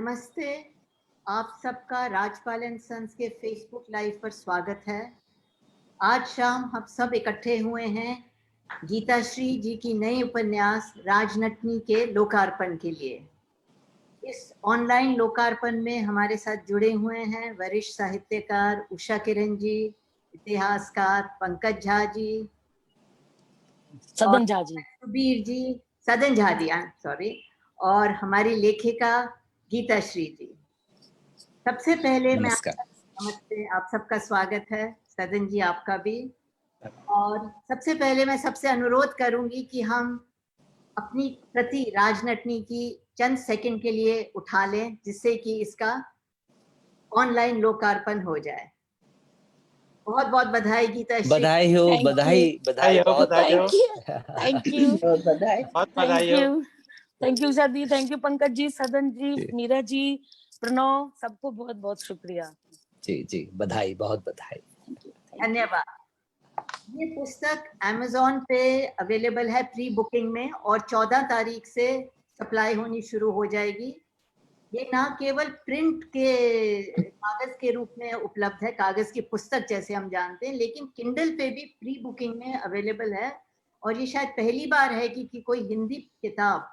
नमस्ते। आप सबका राजपाल एंड सन्स के फेसबुक लाइव पर स्वागत है। आज शाम हम सब इकट्ठे हुए हैं गीता श्री जी की नई उपन्यास राजनटनी के लोकार्पण के लिए। इस ऑनलाइन लोकार्पण में हमारे साथ जुड़े हुए हैं वरिष्ठ साहित्यकार उषा किरण जी, इतिहासकार पंकज झा जी, सदन झा जी, सुबीर जी, सदन झा जी, सॉरी, और हमारी लेखिका गीता श्री जी। सबसे पहले नमस्ते, आप सबका स्वागत है। सदन जी आपका भी। और सबसे पहले मैं सबसे अनुरोध करूंगी कि हम अपनी प्रति राजनटनी की चंद सेकंड के लिए उठा लें, जिससे कि इसका ऑनलाइन लोकार्पण हो जाए। बहुत बहुत बधाई गीता श्री। बधाई हो, बधाई बधाई बहुत। थैंक यू बधाई, थैंक यू सर जी, थैंक यू पंकज जी, सदन जी, मीरा जी, प्रणव, सबको बहुत बहुत शुक्रिया। जी जी, बधाई, बहुत बधाई। धन्यवाद। ये पुस्तक Amazon पे अवेलेबल है प्री बुकिंग में और 14 तारीख से सप्लाई होनी शुरू हो जाएगी। ये ना केवल प्रिंट के कागज के रूप में उपलब्ध है, कागज की पुस्तक जैसे हम जानते हैं, लेकिन किंडल पे भी प्री बुकिंग में अवेलेबल है। और ये शायद पहली बार है कि कोई हिंदी किताब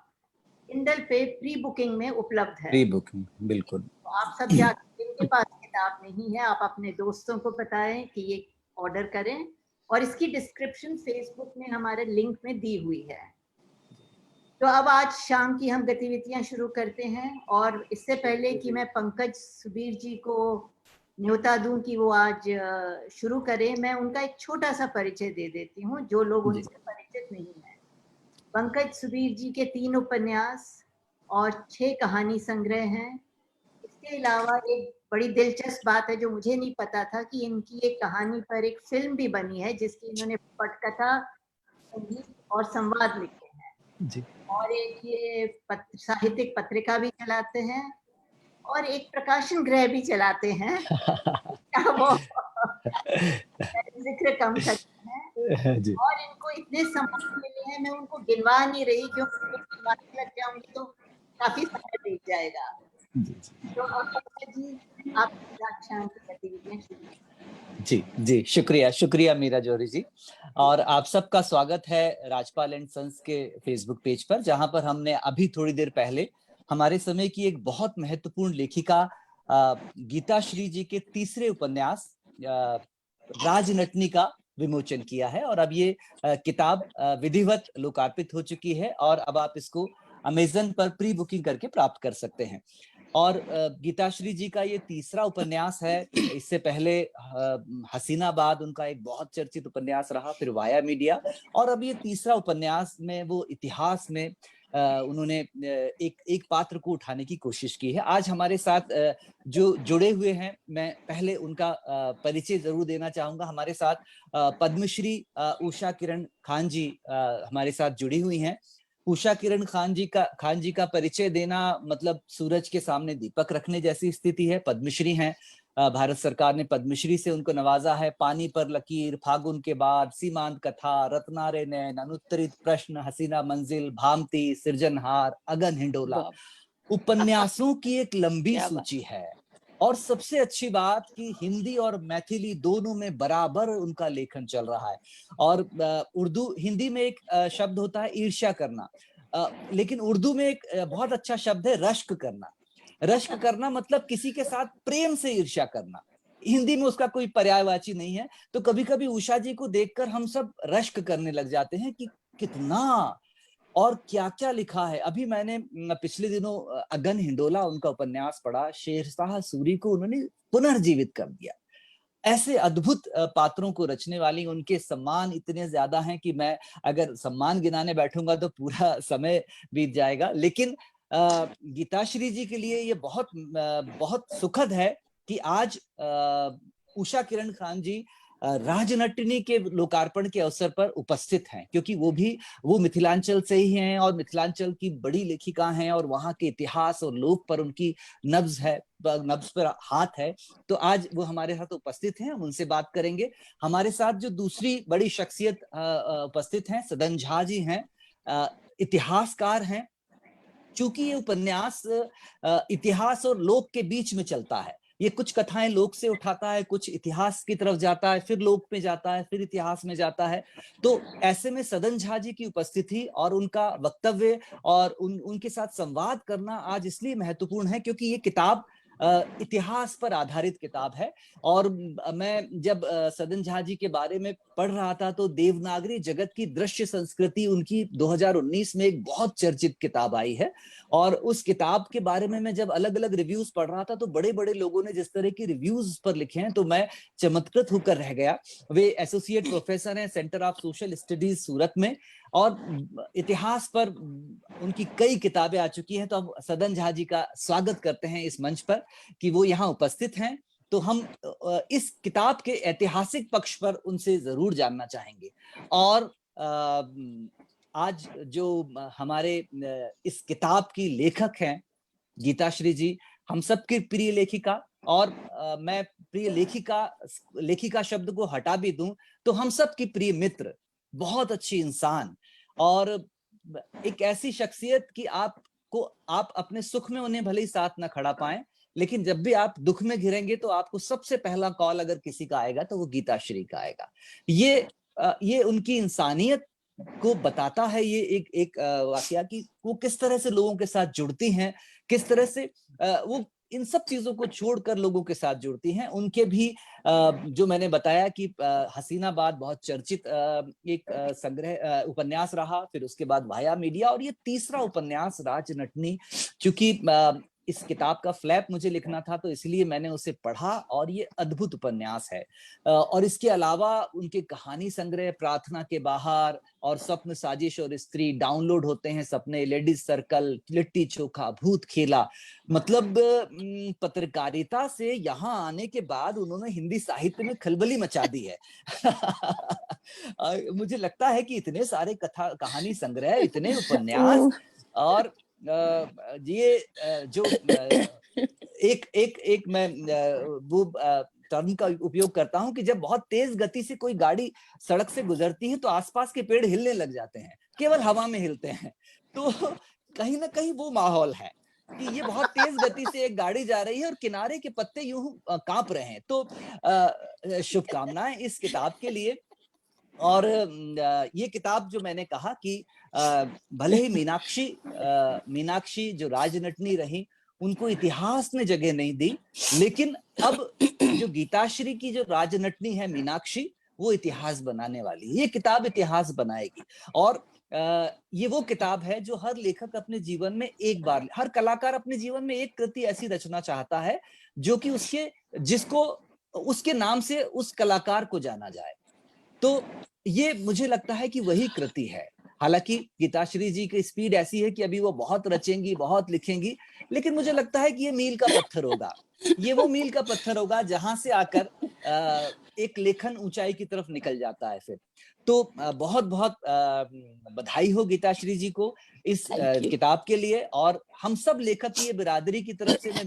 किंडल पे प्री बुकिंग में उपलब्ध है। प्री बुकिंग, बिल्कुल। तो आप सब जाकर, जिनके पास किताब नहीं है, आप अपने दोस्तों को बताएं कि ये ऑर्डर करें। और इसकी डिस्क्रिप्शन फेसबुक में हमारे लिंक में दी हुई है। तो अब आज शाम की हम गतिविधियां शुरू करते हैं। और इससे पहले कि मैं पंकज सुबीर जी को न्योता दूं कि वो आज शुरू करें, मैं उनका एक छोटा सा परिचय दे देती हूँ जो लोग उनसे परिचित नहीं है। पंकज सुबीर जी के 3 उपन्यास और 6 कहानी संग्रह हैं। इसके अलावा एक बड़ी दिलचस्प बात है जो मुझे नहीं पता था कि इनकी एक कहानी पर एक फिल्म भी बनी है, जिसकी इन्होंने पटकथा, संगीत और संवाद लिखे हैं जी। और एक ये साहित्यिक पत्रिका भी चलाते हैं और एक प्रकाशन गृह भी चलाते हैं। वो जिक्र कम करते हैं जी। और इनको इतने सम्मान मिले हैं, मैं उनको गिनवा नहीं रही क्योंकि गिनवाने लग जाऊंगी तो काफी समय बीत जाएगा। तो जी, आप शाम की गतिविधियां शुरू। जी जी, शुक्रिया शुक्रिया मीरा जौहरी जी। और आप सबका स्वागत है राजपाल एंड सन्स के फेसबुक पेज पर, जहां पर हमने अभी थोड़ी देर पहले हमारे समय की एक बहुत महत्वपूर्ण लेखिका गीता श्री जी के तीसरे उपन्यास राजनटनी का विमोचन किया है। और अब ये किताब विधिवत लोकार्पित हो चुकी है और अब आप इसको अमेज़न पर प्री बुकिंग करके प्राप्त कर सकते हैं। और गीताश्री जी का ये तीसरा उपन्यास है। इससे पहले हसीनाबाद उनका एक बहुत चर्चित उपन्यास रहा, फिर वाया मीडिया, और अब ये तीसरा उपन्यास में वो इतिहास में उन्होंने एक पात्र को उठाने की कोशिश की है। आज हमारे साथ जो जुड़े हुए हैं, मैं पहले उनका परिचय जरूर देना चाहूंगा। हमारे साथ पद्मश्री उषा किरण खान जी हमारे साथ जुड़ी हुई हैं। उषा किरण खान जी का परिचय देना मतलब सूरज के सामने दीपक रखने जैसी स्थिति है। पद्मश्री हैं, भारत सरकार ने पद्मश्री से उनको नवाजा है। पानी पर लकीर, फागुन के बाद, सीमांत कथा, रत्नारे नैन, अनुत्तरित प्रश्न, हसीना मंजिल, भामती, सृजनहार, अगन हिंडोला, उपन्यासों की एक लंबी सूची है। और सबसे अच्छी बात कि हिंदी और मैथिली दोनों में बराबर उनका लेखन चल रहा है। और उर्दू, हिंदी में एक शब्द होता है ईर्ष्या करना, लेकिन उर्दू में एक बहुत अच्छा शब्द है रश्क करना। रश्क करना मतलब किसी के साथ प्रेम से ईर्ष्या करना। हिंदी में उसका कोई पर्यायवाची नहीं है। तो कभी कभी उषा जी को देखकर हम सब रश्क करने लग जाते हैं कि कितना और क्या क्या लिखा है। अभी मैंने पिछले दिनों अगन हिंडोला उनका उपन्यास पढ़ा। शेरशाह सूरी को उन्होंने पुनर्जीवित कर दिया। ऐसे अद्भुत पात्रों को रचने वाली, उनके सम्मान इतने ज्यादा हैं कि मैं अगर सम्मान गिनाने बैठूंगा तो पूरा समय बीत जाएगा। लेकिन गीताश्री जी के लिए ये बहुत सुखद है कि आज उषा किरण खान जी राजनटनी के लोकार्पण के अवसर पर उपस्थित हैं, क्योंकि वो मिथिलांचल से ही हैं और मिथिलांचल की बड़ी लेखिका हैं और वहां के इतिहास और लोक पर उनकी नब्ज पर हाथ है। तो आज वो हमारे साथ उपस्थित हैं, हम उनसे बात करेंगे। हमारे साथ जो दूसरी बड़ी शख्सियत उपस्थित हैं, सदन झा जी हैं, इतिहासकार हैं, चूंकि ये उपन्यास इतिहास और लोक के बीच में चलता है, ये कुछ कथाएं लोक से उठाता है, कुछ इतिहास की तरफ जाता है, फिर लोक में जाता है, फिर इतिहास में जाता है। तो ऐसे में सदन झा जी की उपस्थिति और उनका वक्तव्य और उनके साथ संवाद करना आज इसलिए महत्वपूर्ण है क्योंकि ये किताब इतिहास पर आधारित किताब है। और मैं जब सदन झा जी के बारे में पढ़ रहा था तो देवनागरी जगत की दृश्य संस्कृति उनकी 2019 में एक बहुत चर्चित किताब आई है। और उस किताब के बारे में मैं जब अलग अलग रिव्यूज पढ़ रहा था तो बड़े बड़े लोगों ने जिस तरह की रिव्यूज पर लिखे हैं तो मैं चमत्कृत होकर रह गया। वे एसोसिएट प्रोफेसर हैं सेंटर ऑफ सोशल स्टडीज सूरत में, और इतिहास पर उनकी कई किताबें आ चुकी हैं। तो अब सदन झा जी का स्वागत करते हैं इस मंच पर कि वो यहाँ उपस्थित हैं। तो हम इस किताब के ऐतिहासिक पक्ष पर उनसे जरूर जानना चाहेंगे। और आज जो हमारे इस किताब की लेखक हैं गीताश्री जी, हम सबकी प्रिय लेखिका, और मैं प्रिय लेखिका शब्द को हटा भी दूं तो हम सबकी प्रिय मित्र, बहुत अच्छी इंसान, और एक ऐसी शख्सियत कि आप अपने सुख में उन्हें भले ही साथ ना खड़ा पाएं, लेकिन जब भी आप दुख में घिरेंगे तो आपको सबसे पहला कॉल अगर किसी का आएगा तो वो गीताश्री का आएगा। ये उनकी इंसानियत को बताता है। ये एक वाकया कि वो किस तरह से लोगों के साथ जुड़ती हैं, किस तरह से वो इन सब चीजों को छोड़कर लोगों के साथ जुड़ती हैं। उनके भी जो मैंने बताया कि हसीनाबाद बहुत चर्चित एक संग्रह उपन्यास रहा, फिर उसके बाद वाया मीडिया, और ये तीसरा उपन्यास राजनटनी। क्योंकि इस किताब का फ्लैप मुझे लिखना था तो इसलिए मैंने उसे पढ़ा, और ये अद्भुत उपन्यास है। और इसके अलावा उनके कहानी संग्रह प्रार्थना के बाहर और स्वप्न साजिश और स्त्री डाउनलोड होते हैं, सपने, लेडीज सर्कल, लिट्टी चोखा, भूत खेला। मतलब पत्रकारिता से यहाँ आने के बाद उन्होंने हिंदी साहित्य में खलबली मचा दी है। मुझे लगता है कि इतने सारे कहानी संग्रह, इतने उपन्यास, और ये जो एक मैं वो टर्म का उपयोग करता हूं कि जब बहुत तेज गति से कोई गाड़ी सड़क से गुजरती है तो आसपास के पेड़ हिलने लग जाते हैं, केवल हवा में हिलते हैं। तो कहीं ना कहीं वो माहौल है कि ये बहुत तेज गति से एक गाड़ी जा रही है और किनारे के पत्ते यूं कांप रहे हैं। तो शुभकामनाएं इस किताब के लिए। और ये किताब जो मैंने कहा कि भले ही मीनाक्षी जो राजनटनी रही, उनको इतिहास ने जगह नहीं दी, लेकिन अब जो गीताश्री की जो राजनटनी है मीनाक्षी, वो इतिहास बनाने वाली है। ये किताब इतिहास बनाएगी। और ये वो किताब है जो हर लेखक अपने जीवन में एक बार, हर कलाकार अपने जीवन में एक कृति ऐसी रचना चाहता है जो कि उसके नाम से उस कलाकार को जाना जाए। तो ये मुझे लगता है कि वही कृति है। हालांकि गीताश्री जी की स्पीड ऐसी है कि अभी वो बहुत रचेंगी, बहुत लिखेंगी, लेकिन मुझे लगता है कि ये मील का पत्थर होगा। ये वो मील का पत्थर होगा जहां से आकर एक लेखन ऊंचाई की तरफ निकल जाता है फिर। तो बहुत बहुत बधाई हो गीताश्री जी को इस किताब के लिए। और हम सब लेखकीय बिरादरी की तरफ से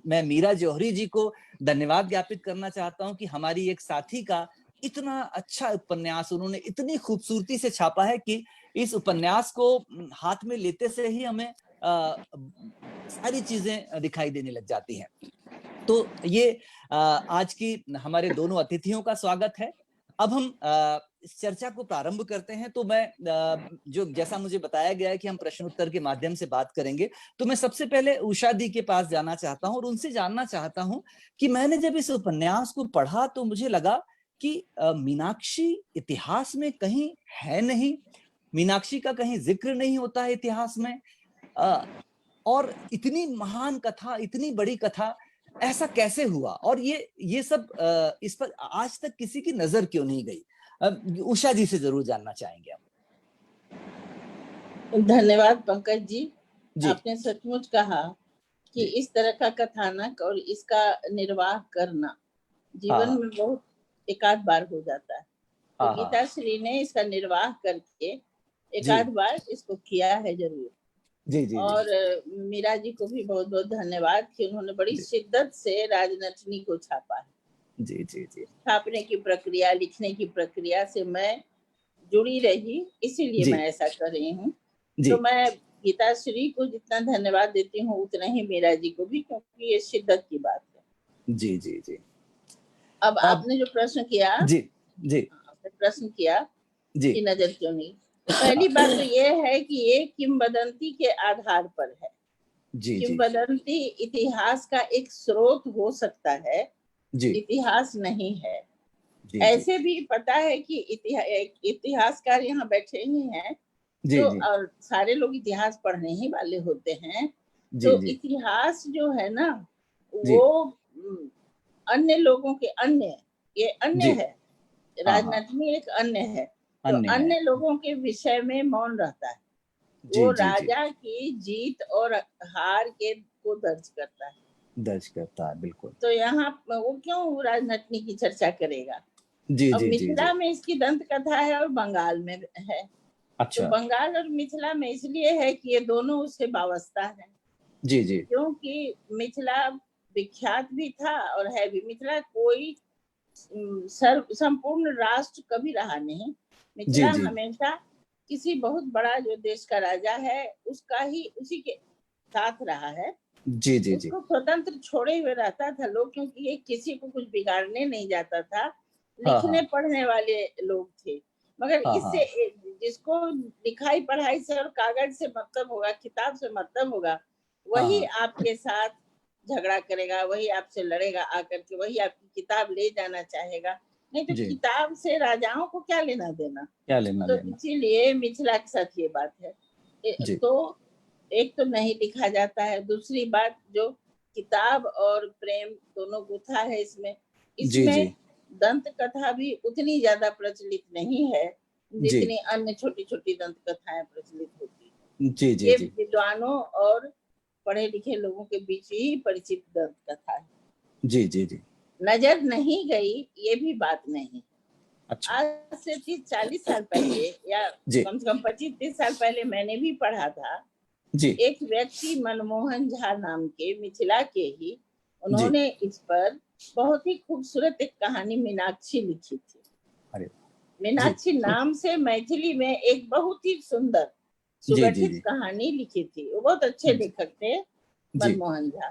मैं मीरा जौहरी जी को धन्यवाद ज्ञापित करना चाहता हूं कि हमारी एक साथी का इतना अच्छा उपन्यास उन्होंने इतनी खूबसूरती से छापा है कि इस उपन्यास को हाथ में लेते से ही हमें सारी चीजें दिखाई देने लग जाती हैं। तो ये आज की हमारे दोनों अतिथियों का स्वागत है। अब हम इस चर्चा को प्रारंभ करते हैं। तो मैं जो जैसा मुझे बताया गया है कि हम प्रश्न उत्तर के माध्यम से बात करेंगे, तो मैं सबसे पहले उषा दी के पास जाना चाहता हूं और उनसे जानना चाहता हूं कि मैंने जब इस उपन्यास को पढ़ा तो मुझे लगा कि मीनाक्षी इतिहास में कहीं है नहीं, मीनाक्षी का कहीं जिक्र नहीं होता है इतिहास में, और इतनी महान कथा, इतनी बड़ी कथा, ऐसा कैसे हुआ? और ये सब इस पर आज तक किसी की नजर क्यों नहीं गई? उषा जी से जरूर जानना चाहेंगे हम। धन्यवाद पंकज जी। आपने सचमुच कहा कि इस तरह का कथानक और इसका निर्वाह करना जीवन में बहुत एकाध बार हो जाता है। तो गीताश्री ने इसका निर्वाह करके एकाध बार इसको किया है जरूर। जी। और मीरा जी को भी बहुत बहुत धन्यवाद कि उन्होंने बड़ी शिद्दत से राजनटनी को छापा है। जी। छापने की प्रक्रिया, लिखने की प्रक्रिया से मैं जुड़ी रही, इसीलिए मैं ऐसा कर रही हूँ। तो मैं गीताश्री को जितना धन्यवाद देती हूँ उतना ही मीरा जी को भी, क्योंकि ये शिद्दत की बात है। जी जी जी। अब आपने जो प्रश्न किया, जी जी, आपने प्रश्न किया जी, कि नजर क्यों नहीं, पहली बात तो ये है कि ये किंवदंती के आधार पर है। जी जी किंवदंती इतिहास का एक स्रोत हो सकता है, जी इतिहास नहीं है। जी ऐसे भी पता है कि इतिहासकार यहाँ बैठे ही हैं, जी तो जी और सारे लोग इतिहास पढ़ने ही वाले होते हैं। जी तो जी इतिहास जो है ना, जी वो अन्य लोगों के अन्य, ये अन्य जी, है, हाँ हाँ, राजनीति एक अन्य है, तो अन्य है, अन्य लोगों के विषय में मौन रहता है। जी वो जी जी, राजा की जीत और हार के को दर्ज करता है। दर्ज करता है, बिल्कुल। तो यहाँ वो क्यों राजनीति की चर्चा करेगा। जी अब जी जी जी, मिथिला में इसकी दंत कथा है और बंगाल में है। तो अच्छा, बंगाल और मिथिला में इसलिए है कि ये दोनों उससे वाबस्ता है, जी जी क्योंकि मिथिला विख्यात भी था और है भी। मिथिला कोई संपूर्ण राष्ट्र कभी रहा नहीं। जी मिथिला जी हमेशा किसी बहुत बड़ा जो देश का राजा है उसका ही, उसी के साथ रहा है। जी जी जी, उसको स्वतंत्र छोड़े हुए रहता था लोग, क्योंकि ये किसी को कुछ बिगाड़ने नहीं जाता था। हाँ लिखने हाँ पढ़ने वाले लोग थे, मगर हाँ इससे हाँ जिसको लिखाई पढ़ाई से और कागज से मतलब होगा, किताब से मतलब होगा, हाँ वही हाँ, आपके साथ झगड़ा करेगा, वही आपसे लड़ेगा आकर के, वही आपकी किताब ले जाना चाहेगा। नहीं तो जी, किताब से राजाओं को क्या लेना देना। क्या लेना तो देना, इसीलिए मिथिला के साथ ये बात है। जी तो एक तो नहीं लिखा जाता है, दूसरी बात जो किताब और प्रेम दोनों गुथा है इसमें। जी जी इसमें दंत कथा भी उतनी ज्यादा प्रचलित नहीं है जी जितनी अन्य छोटी छोटी दंत कथाएं प्रचलित होती है। जी जी ये जी, विद्वानों और पढ़े लिखे लोगों के बीच ही परिचित दंत कथा है। जी जी जी, नजर नहीं गई ये भी बात नहीं। अच्छा, आज से 30-40 साल पहले या जी कम से कम 25-30 साल पहले मैंने भी पढ़ा था। जी एक व्यक्ति मनमोहन झा नाम के, मिथिला के ही, जी, उन्होंने इस पर बहुत ही खूबसूरत एक कहानी मीनाक्षी लिखी थी। अरे जी मीनाक्षी नाम से मैथिली में एक बहुत ही सुंदर जी जी सुगठित जी कहानी लिखी थी। वो बहुत अच्छे लेखक थे जी मनमोहन झा।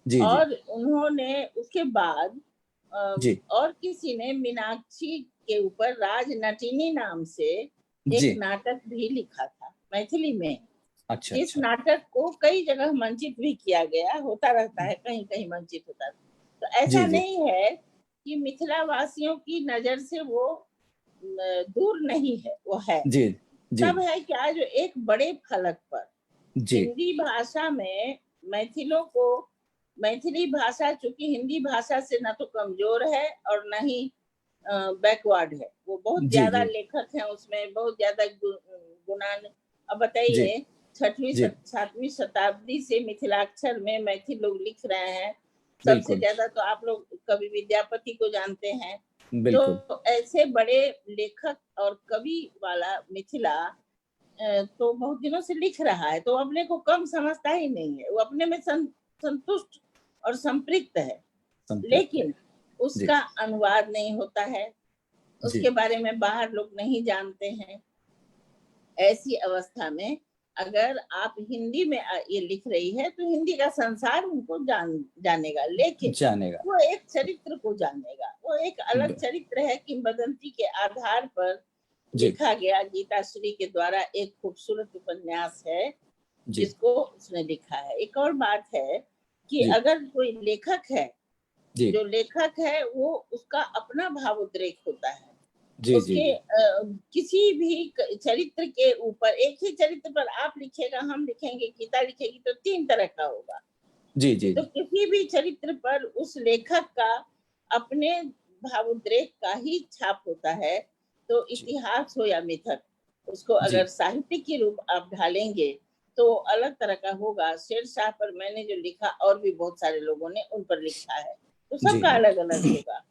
जी जी और उन्होंने उसके बाद जी और किसी ने मीनाक्षी के ऊपर राजनटिनी नाम से एक जी, नाटक भी लिखा था मैथिली में, अच्छा जिस अच्छा, नाटक को कई जगह मंचित भी किया गया, होता रहता है, कहीं कहीं मंचित होता है। तो ऐसा जी जी नहीं है कि मिथिला वासियों की नजर से वो दूर नहीं है, वो है। जी जी तब है क्या, जो एक बड़े फलक पर जी हिंदी भाषा में मैथिलों को, मैथिली भाषा चूंकि हिंदी भाषा से न तो कमजोर है और न ही बैकवर्ड है, वो बहुत जी ज्यादा जी लेखक हैं उसमें, बहुत ज्यादा गुणान। अब जी बताइए, छठवीं जी, 7वीं शताब्दी से मिथिलाक्षर में मैथिल लोग लिख रहे हैं। सबसे बिल्कुल ज्यादा तो आप लोग कवि विद्यापति को जानते हैं। बिल्कुल, तो ऐसे बड़े लेखक और कवि वाला मिथिला तो बहुत दिनों से लिख रहा है, तो अपने को कम समझता ही नहीं है। वो अपने में संतुष्ट और संपृक्त है, संतृप्त है, लेकिन जी उसका अनुवाद नहीं होता है, जी उसके बारे में बाहर लोग नहीं जानते हैं। ऐसी अवस्था में अगर आप हिंदी में ये लिख रही है तो हिंदी का संसार उनको जानेगा, लेकिन जानेगा, वो एक चरित्र को जानेगा। वो एक अलग चरित्र है, किंवदंती के आधार पर जी लिखा गया गीताश्री के द्वारा एक खूबसूरत उपन्यास है जी जिसको उसने लिखा है। एक और बात है कि जी अगर कोई लेखक है, जी जो लेखक है वो, उसका अपना भावोद्रेक होता है। जी जी उसके किसी भी चरित्र के ऊपर, एक ही चरित्र पर आप लिखेगा, हम लिखेंगे, गीता लिखेगी, तो 3 तरह का होगा। जी जी तो किसी भी चरित्र पर उस लेखक का अपने भावोद्रेक का ही छाप होता है। तो जी इतिहास हो या मिथक, उसको जी अगर साहित्य के रूप आप ढालेंगे तो अलग तरह का होगा। शेरशाह पर मैंने जो लिखा, और भी बहुत सारे लोगों ने उन पर लिखा है, तो जी सबका अलग अलग होगा।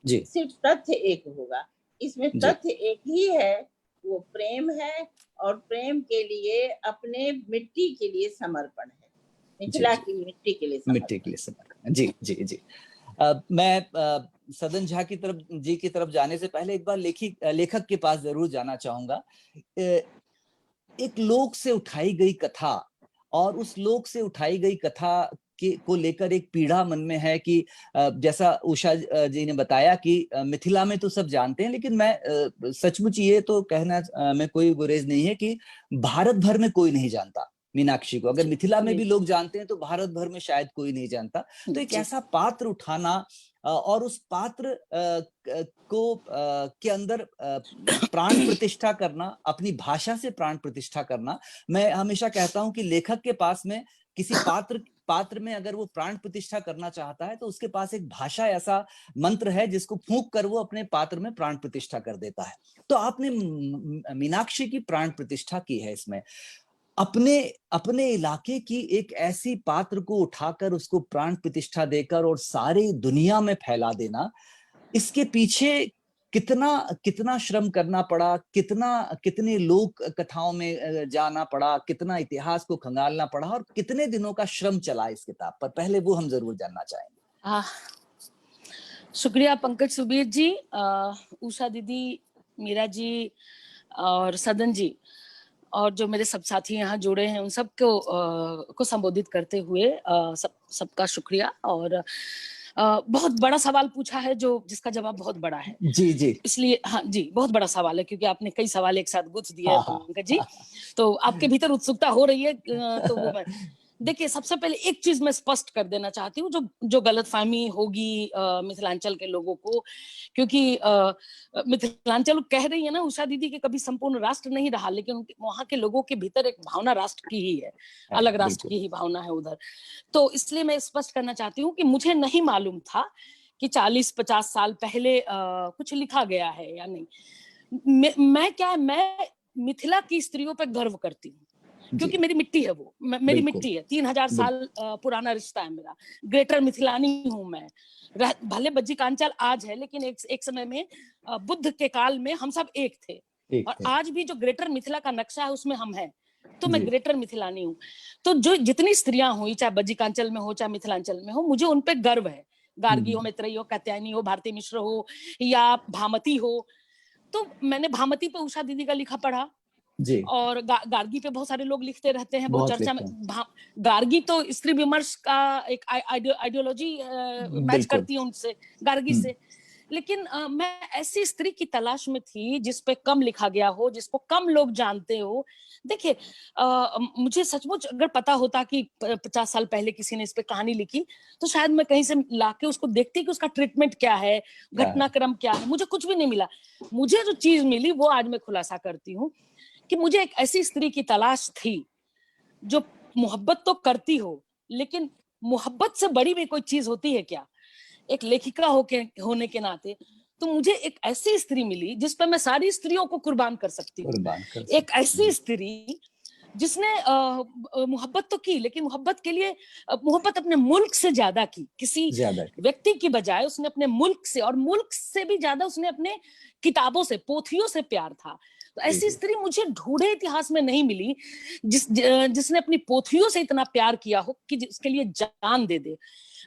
जी सिर्फ तथ्य एक होगा। इसमें जी तथ्य एक ही है, वो प्रेम है, और प्रेम के लिए, अपने मिट्टी के लिए समर्पण है, जी मिथिला जी, की मिट्टी के लिए मिट्टी के समर्पण। लिए समर्पण, जी जी जी। मैं सदन झा की तरफ जाने से पहले एक बार लेखक के पास जरूर जाना चाहूंगा। एक लोक से उठाई गई कथा, और उस लोक से उठाई गई कथा को लेकर एक पीड़ा मन में है कि जैसा उषा जी ने बताया कि मिथिला में तो सब जानते हैं, लेकिन मैं सचमुच ये तो कहना में कोई गुरेज नहीं है कि भारत भर में कोई नहीं जानता मीनाक्षी को। अगर मिथिला में भी लोग जानते हैं तो भारत भर में शायद कोई नहीं जानता। तो एक ऐसा पात्र उठाना और उस पात्र को के अंदर प्राण प्रतिष्ठा करना, अपनी भाषा से प्राण प्रतिष्ठा करना। मैं हमेशा कहता हूं कि लेखक के पास में किसी पात्र में अगर वो प्राण प्रतिष्ठा करना चाहता है तो उसके पास एक भाषा ऐसा मंत्र है जिसको फूंक कर वो अपने पात्र में प्राण प्रतिष्ठा कर देता है। तो आपने मीनाक्षी की प्राण प्रतिष्ठा की है इसमें, अपने इलाके की एक ऐसी पात्र को उठाकर उसको प्राण प्रतिष्ठा देकर और सारी दुनिया में फैला देना। इसके पीछे कितना श्रम करना पड़ा, कितने लोक कथाओं में जाना पड़ा, कितना इतिहास को खंगालना पड़ा, और कितने दिनों का श्रम चला इस किताब पर, पहले वो हम जरूर जानना चाहेंगे। शुक्रिया पंकज सुबीर जी, उषा दीदी, मीरा जी और सदन जी, और जो मेरे सब साथी यहाँ जुड़े हैं उन सबको संबोधित करते हुए सबका शुक्रिया। और बहुत बड़ा सवाल पूछा है जिसका जवाब बहुत बड़ा है। जी जी, इसलिए हाँ जी, बहुत बड़ा सवाल है क्योंकि आपने कई सवाल एक साथ गुथ दिए पंकज जी, तो आपके भीतर उत्सुकता हो रही है। तो वो मैं देखिए, सबसे पहले एक चीज मैं स्पष्ट कर देना चाहती हूँ जो गलतफहमी होगी मिथिलांचल के लोगों को, क्योंकि मिथिलांचल कह रही है ना उषा दीदी के कभी संपूर्ण राष्ट्र नहीं रहा, लेकिन वहां के लोगों के भीतर एक भावना राष्ट्र की ही है, अलग राष्ट्र की ही भावना है उधर। तो इसलिए मैं स्पष्ट करना चाहती हूँ कि मुझे नहीं मालूम था कि 40-50 साल पहले कुछ लिखा गया है या नहीं। मैं मिथिला की स्त्रियों पर गर्व करती हूँ क्योंकि मेरी मिट्टी है, वो मेरी मिट्टी है। 3000 साल पुराना रिश्ता है मेरा। ग्रेटर मिथिलानी हूँ मैं। भले बज्जी कांचल आज है, लेकिन एक समय में बुद्ध के काल में हम सब एक थे, और आज भी जो ग्रेटर मिथिला का नक्शा है उसमें हम हैं। तो मैं ग्रेटर मिथिलानी हूँ। तो जो जितनी स्त्रियां हुई, चाहे बज्जी कांचल में हो चाहे मिथिलांचल में हो, मुझे उन पे गर्व है। गार्गी हो, मैत्रेयी हो, कात्यायनी हो, भारती मिश्र हो या भामती हो। तो मैंने भामती पे उषा दीदी का लिखा पढ़ा जी, और गार्गी पे बहुत सारे लोग लिखते रहते हैं, बहुत चर्चा में। गार्गी तो स्त्री विमर्श का एक आइडियोलॉजी मैच करती है उनसे, गार्गी से। लेकिन मैं ऐसी स्त्री की तलाश में थी जिस पे कम लिखा गया हो, जिसको कम लोग जानते हो। देखिए, मुझे सचमुच अगर पता होता कि 50 साल पहले किसी ने इस पे कहानी लिखी, तो शायद मैं कहीं से लाके उसको देखती कि उसका ट्रीटमेंट क्या है, घटनाक्रम क्या है। मुझे कुछ भी नहीं मिला। मुझे जो चीज मिली वो आज मैं खुलासा करती हूँ कि मुझे एक ऐसी स्त्री की तलाश थी जो मोहब्बत तो करती हो, लेकिन मोहब्बत से बड़ी भी कोई चीज होती है क्या, एक लेखिका होने के नाते। तो मुझे एक ऐसी स्त्री मिली जिस पर मैं सारी स्त्रियों को कुर्बान कर सकती हूँ। एक ऐसी स्त्री जिसने मोहब्बत तो की, लेकिन मोहब्बत के लिए मोहब्बत अपने मुल्क से ज्यादा की, किसी व्यक्ति की बजाय उसने अपने मुल्क से, और मुल्क से भी ज्यादा उसने अपने किताबों से, पोथियों से प्यार था। तो ऐसी स्त्री मुझे ढूंढे इतिहास में नहीं मिली जिसने अपनी पोथियों से इतना प्यार किया हो कि उसके लिए जान दे दे,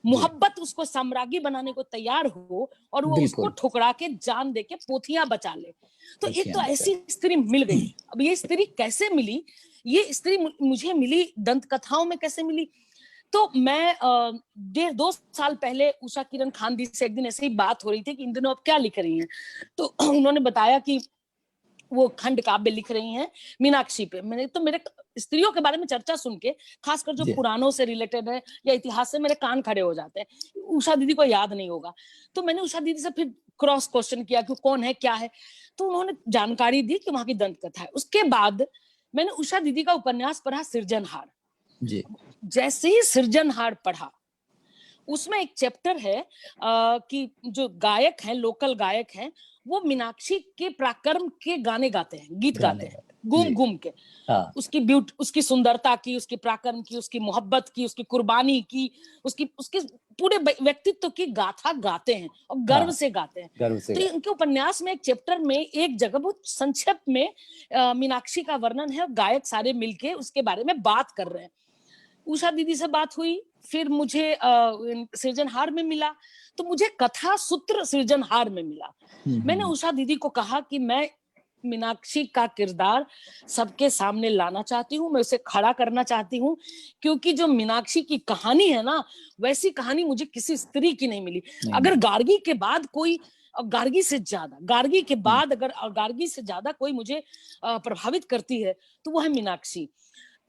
मोहब्बत उसको साम्राज्ञी बनाने को तैयार हो और वो उसको ठुकरा के जान दे के पोथियां बचा ले। तो एक तो ऐसी स्त्री मिल गई। अब ये स्त्री कैसे मिली? ये स्त्री मुझे मिली दंत कथाओं में। कैसे मिली? तो मैं 1.5-2 साल पहले उषा किरण खान दी से एक दिन ऐसे ही बात हो रही थी कि इन दिनों आप क्या लिख रही हैं, तो उन्होंने बताया कि वो खंड काव्य लिख रही हैं मीनाक्षी पे। मेरे स्त्रियों के बारे में चर्चा सुन के, खासकर जो पुराणों से रिलेटेड है या इतिहास से, मेरे कान खड़े हो जाते हैं। उषा दीदी को याद नहीं होगा। तो मैंने उषा दीदी से फिर क्रॉस क्वेश्चन किया कि कौन है, क्या है। तो उन्होंने जानकारी दी कि वहां की दंत कथा है। उसके बाद मैंने उषा दीदी का उपन्यास पढ़ा सृजनहार। जैसे ही सृजनहार पढ़ा, उसमें एक चैप्टर है कि जो गायक हैं, लोकल गायक हैं, वो मीनाक्षी के पराक्रम के गाने गाते हैं, गीत गाते हैं, घूम घूम के। उसकी उसकी सुंदरता की, उसकी पराक्रम की, उसकी मोहब्बत की, उसकी कुर्बानी की, उसके पूरे व्यक्तित्व की गाथा गाते हैं और गर्व से गाते हैं। तो इनके उपन्यास में एक चैप्टर में एक जगह बहुत संक्षेप में मीनाक्षी का वर्णन है और गायक सारे मिलके उसके बारे में बात कर रहे हैं। उषा दीदी से बात हुई, फिर मुझे सृजनहार में मिला, तो मुझे कथा सूत्र सृजनहार में मिला। मैंने उषा दीदी को कहा कि मैं मीनाक्षी का किरदार सबके सामने लाना चाहती हूँ, मैं उसे खड़ा करना चाहती हूँ, क्योंकि जो मीनाक्षी की कहानी है ना, वैसी कहानी मुझे किसी स्त्री की नहीं मिली। अगर गार्गी के बाद कोई, गार्गी से ज्यादा, गार्गी के बाद अगर गार्गी से ज्यादा कोई मुझे प्रभावित करती है तो वो है मीनाक्षी।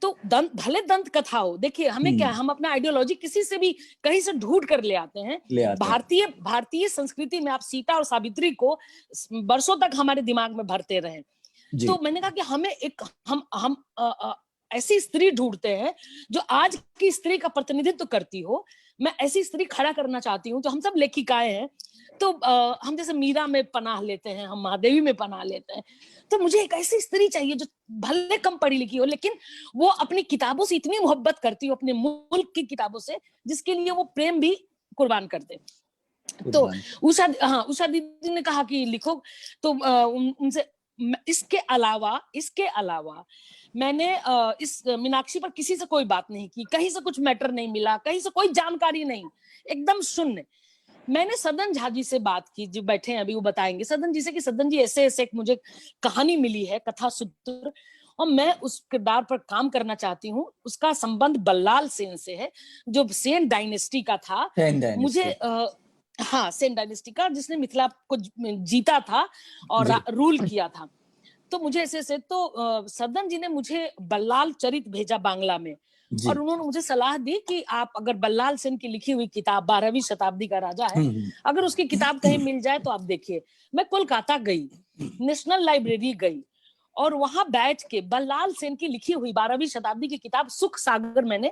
तो भले दंत कथा हो, देखिए हमें क्या, हम अपना आइडियोलॉजी किसी से भी कहीं से ढूंढ कर ले आते हैं। भारतीय संस्कृति में आप सीता और सावित्री को वर्षों तक हमारे दिमाग में भरते रहे। तो मैंने कहा कि हमें एक हम ऐसी स्त्री ढूंढते हैं जो आज की स्त्री का प्रतिनिधित्व करती हो। मैं ऐसी स्त्री खड़ा करना चाहती हूँ। तो हम सब लेखिकाएं हैं, तो हम जैसे मीरा में पनाह लेते हैं, हम महादेवी में पनाह लेते हैं। तो मुझे एक ऐसी स्त्री चाहिए जो भले कम पढ़ी लिखी हो, लेकिन वो अपनी किताबों से इतनी मोहब्बत करती हो, अपने मुल्क की किताबों से, जिसके लिए वो प्रेम भी कुर्बान कर दे। तो उषा दीदी ने कहा कि लिखो, तो उनसे इसके अलावा मैंने इस मीनाक्षी पर किसी से कोई बात नहीं की, कहीं से कुछ मैटर नहीं मिला, कहीं से कोई जानकारी नहीं, एकदम शून्य। मैंने सदन झा जी से बात की, जो बैठे हैं अभी, वो बताएंगे सदन जी से कि सदन जी ऐसे एक मुझे कहानी मिली है, कथा सूत्र, और मैं उस किरदार पर काम करना चाहती हूँ। उसका संबंध बल्लाल सेन से है, जो सेन डायनेस्टी का था। मुझे सेन डायनेस्टी का, जिसने मिथिला को जीता था और रूल किया था। तो मुझे ऐसे तो सदन जी ने मुझे बल्लाल चरित भेजा बांग्ला में, और उन्होंने मुझे सलाह दी कि आप अगर बल्लाल सेन की लिखी हुई किताब, 12वीं शताब्दी का राजा है, अगर उसकी किताब कहीं मिल जाए तो आप देखिए। मैं कोलकाता गई, नेशनल लाइब्रेरी गई, और वहां बैठ के बल्लाल सेन की लिखी हुई 12वीं शताब्दी की किताब सुख सागर मैंने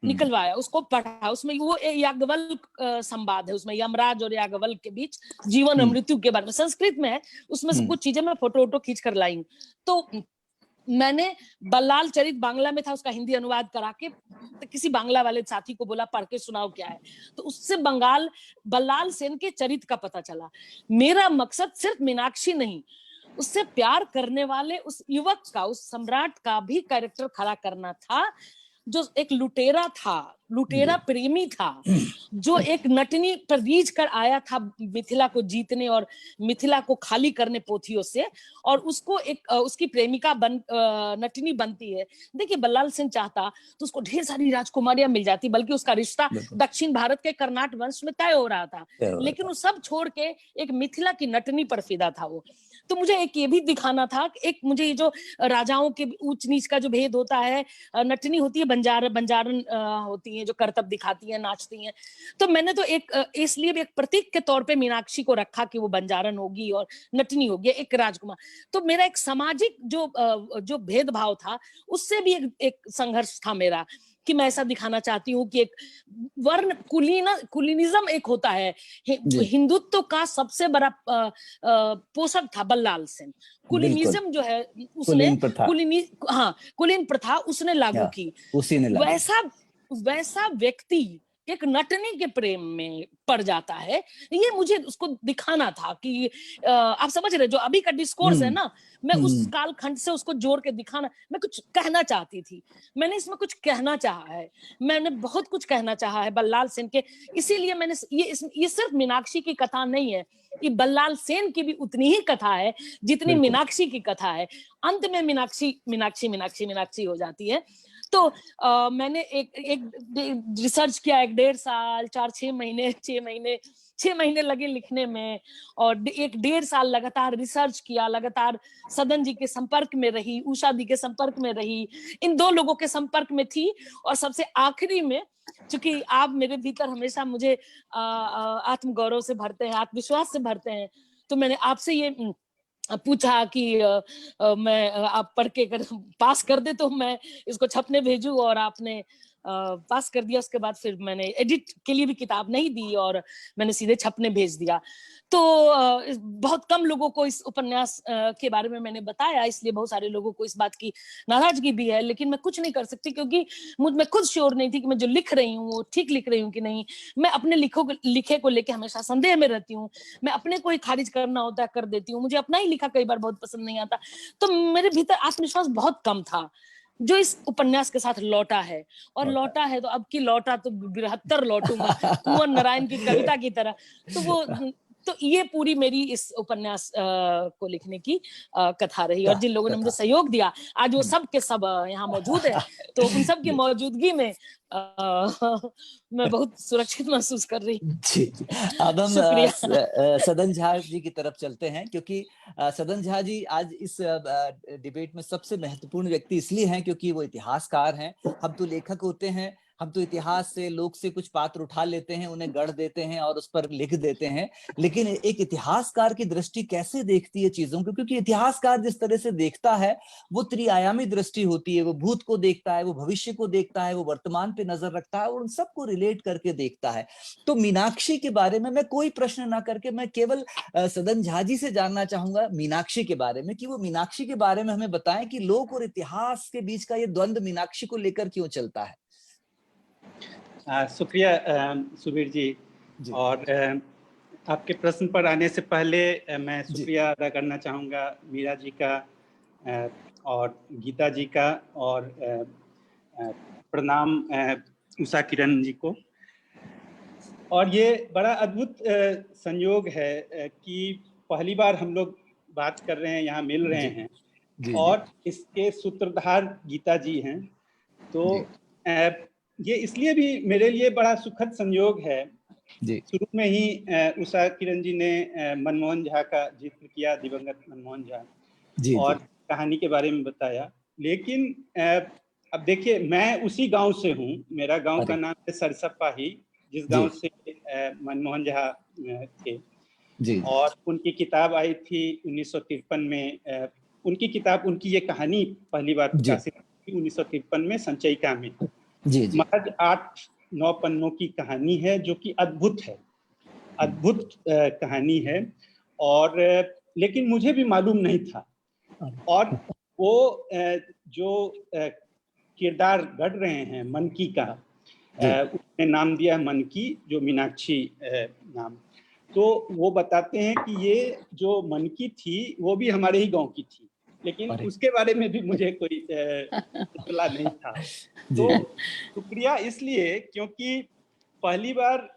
निकलवाया, उसको पढ़ा। उसमें वो याज्ञवल्क संवाद है, उसमें यमराज और याज्ञवल्क के बीच जीवन और मृत्यु के बारे में, संस्कृत में है। उसमें से कुछ चीजें मैं फोटो खींच कर लाई। तो मैंने बल्लाल चरित बांग्ला में था, उसका हिंदी अनुवाद करा के किसी बांग्ला वाले साथी को बोला, पढ़ के सुनाओ क्या है। तो उससे बल्लाल सेन के चरित्र का पता चला। मेरा मकसद सिर्फ मीनाक्षी नहीं, उससे प्यार करने वाले उस युवक का, उस सम्राट का भी कैरेक्टर खड़ा करना था, जो एक लुटेरा था, लुटेरा प्रेमी था, जो एक नटनी पर रीझ कर आया था मिथिला को जीतने और मिथिला को खाली करने पोथियों से, और उसको एक उसकी प्रेमिका नटनी बनती है। देखिए बल्लाल सेन चाहता तो उसको ढेर सारी राजकुमारियां मिल जाती, बल्कि उसका रिश्ता दक्षिण भारत के कर्नाट वंश में तय हो रहा था, लेकिन वो सब छोड़ के एक मिथिला की नटनी पर फिदा था वो। तो मुझे एक ये भी दिखाना था, एक मुझे ये जो राजाओं के ऊंच नीच का जो भेद होता है, नटनी होती है बंजारन होती है, जो करतब दिखाती है, नाचती हैं। तो मैंने तो एक इसलिए भी एक प्रतीक के तौर पे मीनाक्षी को रखा कि वो बंजारन होगी और नटनी होगी, एक राजकुमार। तो मेरा एक सामाजिक जो भेदभाव था, उससे भी एक संघर्ष था मेरा, कि मैं ऐसा दिखाना चाहती हूँ कि एक वर्ण कुलीनिज्म एक होता है। हिंदुत्व का सबसे बड़ा पोषक था बल्लाल सेन। कुलीनिज्म जो है उसने कुलीन प्रथा उसने लागू की। वैसा व्यक्ति एक नटनी के प्रेम में पड़ जाता है। ये मुझे उसको दिखाना था कि आप समझ रहे, जो अभी का डिस्कोर्स है ना, मैं उस कालखंड से उसको जोड़ के दिखाना, मैं कुछ कहना चाहती थी। मैंने इसमें कुछ कहना चाहा है, मैंने बहुत कुछ कहना चाहा है बल्लाल सेन के। इसीलिए मैंने ये सिर्फ मीनाक्षी की कथा नहीं है, कि बल्लाल सेन की भी उतनी ही कथा है जितनी मीनाक्षी की कथा है। अंत में मीनाक्षी हो जाती है। तो मैंने एक रिसर्च किया, 1.5 साल 6 महीने लगे लिखने में, और 1.5 साल लगातार रिसर्च किया, लगातार सदन जी के संपर्क में रही, उषा दी के संपर्क में रही, इन 2 लोगों के संपर्क में थी। और सबसे आखिरी में, चूंकि आप मेरे भीतर हमेशा मुझे आत्मगौरव से भरते हैं, आत्मविश्वास से भरते हैं, तो मैंने आपसे ये पूछा कि मैं आप पढ़ के पास कर दे तो मैं इसको छपने भेजूं, और आपने पास कर दिया। उसके बाद फिर मैंने एडिट के लिए भी किताब नहीं दी और मैंने सीधे छपने भेज दिया। तो बहुत कम लोगों को इस उपन्यास के बारे में मैंने बताया, इसलिए बहुत सारे लोगों को इस बात की नाराजगी भी है, लेकिन मैं कुछ नहीं कर सकती, क्योंकि मैं खुद श्योर नहीं थी कि मैं जो लिख रही हूँ वो ठीक लिख रही हूँ कि नहीं। मैं अपने लिखे को लेके हमेशा संदेह में रहती हूँ। मैं अपने को ही खारिज करना होता है कर देती हूँ। मुझे अपना ही लिखा कई बार बहुत पसंद नहीं आता। तो मेरे भीतर आत्मविश्वास बहुत कम था, जो इस उपन्यास के साथ लौटा है। और लौटा है तो अब की लौटा तो 72 लौटूंगा, कुंवर नारायण की कविता की तरह। तो वो तो ये पूरी मेरी इस उपन्यास को लिखने की कथा रही। और जिन लोगों ने मुझे सहयोग दिया, आज वो सब के सब यहाँ मौजूद है, तो उन सब की मौजूदगी में मैं बहुत सुरक्षित महसूस कर रही हूँ। जी, अब हम सदन झा जी की तरफ चलते हैं, क्योंकि सदन झा जी आज इस डिबेट में सबसे महत्वपूर्ण व्यक्ति इसलिए हैं क्योंकि वो इतिहासकार हैं। हम तो लेखक होते हैं, हम तो इतिहास से, लोक से कुछ पात्र उठा लेते हैं, उन्हें गढ़ देते हैं और उस पर लिख देते हैं, लेकिन एक इतिहासकार की दृष्टि कैसे देखती है चीजों को, क्योंकि इतिहासकार जिस तरह से देखता है वो त्रिआयामी दृष्टि होती है। वो भूत को देखता है, वो भविष्य को देखता है, वो वर्तमान पे नजर रखता है और उन सबको रिलेट करके देखता है। तो मीनाक्षी के बारे में मैं कोई प्रश्न ना करके मैं केवल सदन झा जी से जानना चाहूंगा मीनाक्षी के बारे में, कि वो मीनाक्षी के बारे में हमें बताएं कि लोक और इतिहास के बीच का ये द्वंद्व मीनाक्षी को लेकर क्यों चलता है। शुक्रिया सुबीर जी। और आपके प्रश्न पर आने से पहले मैं शुक्रिया अदा करना चाहूँगा मीरा जी का और गीता जी का, और प्रणाम उषा किरण जी को। और ये बड़ा अद्भुत संयोग है कि पहली बार हम लोग बात कर रहे हैं, यहाँ मिल रहे हैं, और इसके सूत्रधार गीता जी हैं। तो ये इसलिए भी मेरे लिए बड़ा सुखद संयोग है। शुरू में ही उषा किरण जी ने मनमोहन झा का जिक्र किया, दिवंगत मनमोहन झा, और कहानी के बारे में बताया। लेकिन अब देखिए, मैं उसी गांव से हूँ, मेरा गांव का नाम है सरसप्पाही, जिस गांव से मनमोहन झा थे। और उनकी किताब आई थी 1953 में। उनकी किताब, उनकी ये कहानी पहली बार प्रकाशित हुई 1953 में संचयिका में। महज 8-9 पन्नों की कहानी है, जो कि अद्भुत है, अद्भुत कहानी है। और लेकिन मुझे भी मालूम नहीं था। और वो जो किरदार गढ़ रहे हैं मनकी का, उसने नाम दिया मनकी, जो मीनाक्षी नाम। तो वो बताते हैं कि ये जो मनकी थी वो भी हमारे ही गांव की थी, लेकिन उसके बारे में भी मुझे कोई इत्तला नहीं था। तो शुक्रिया इसलिए क्योंकि पहली बार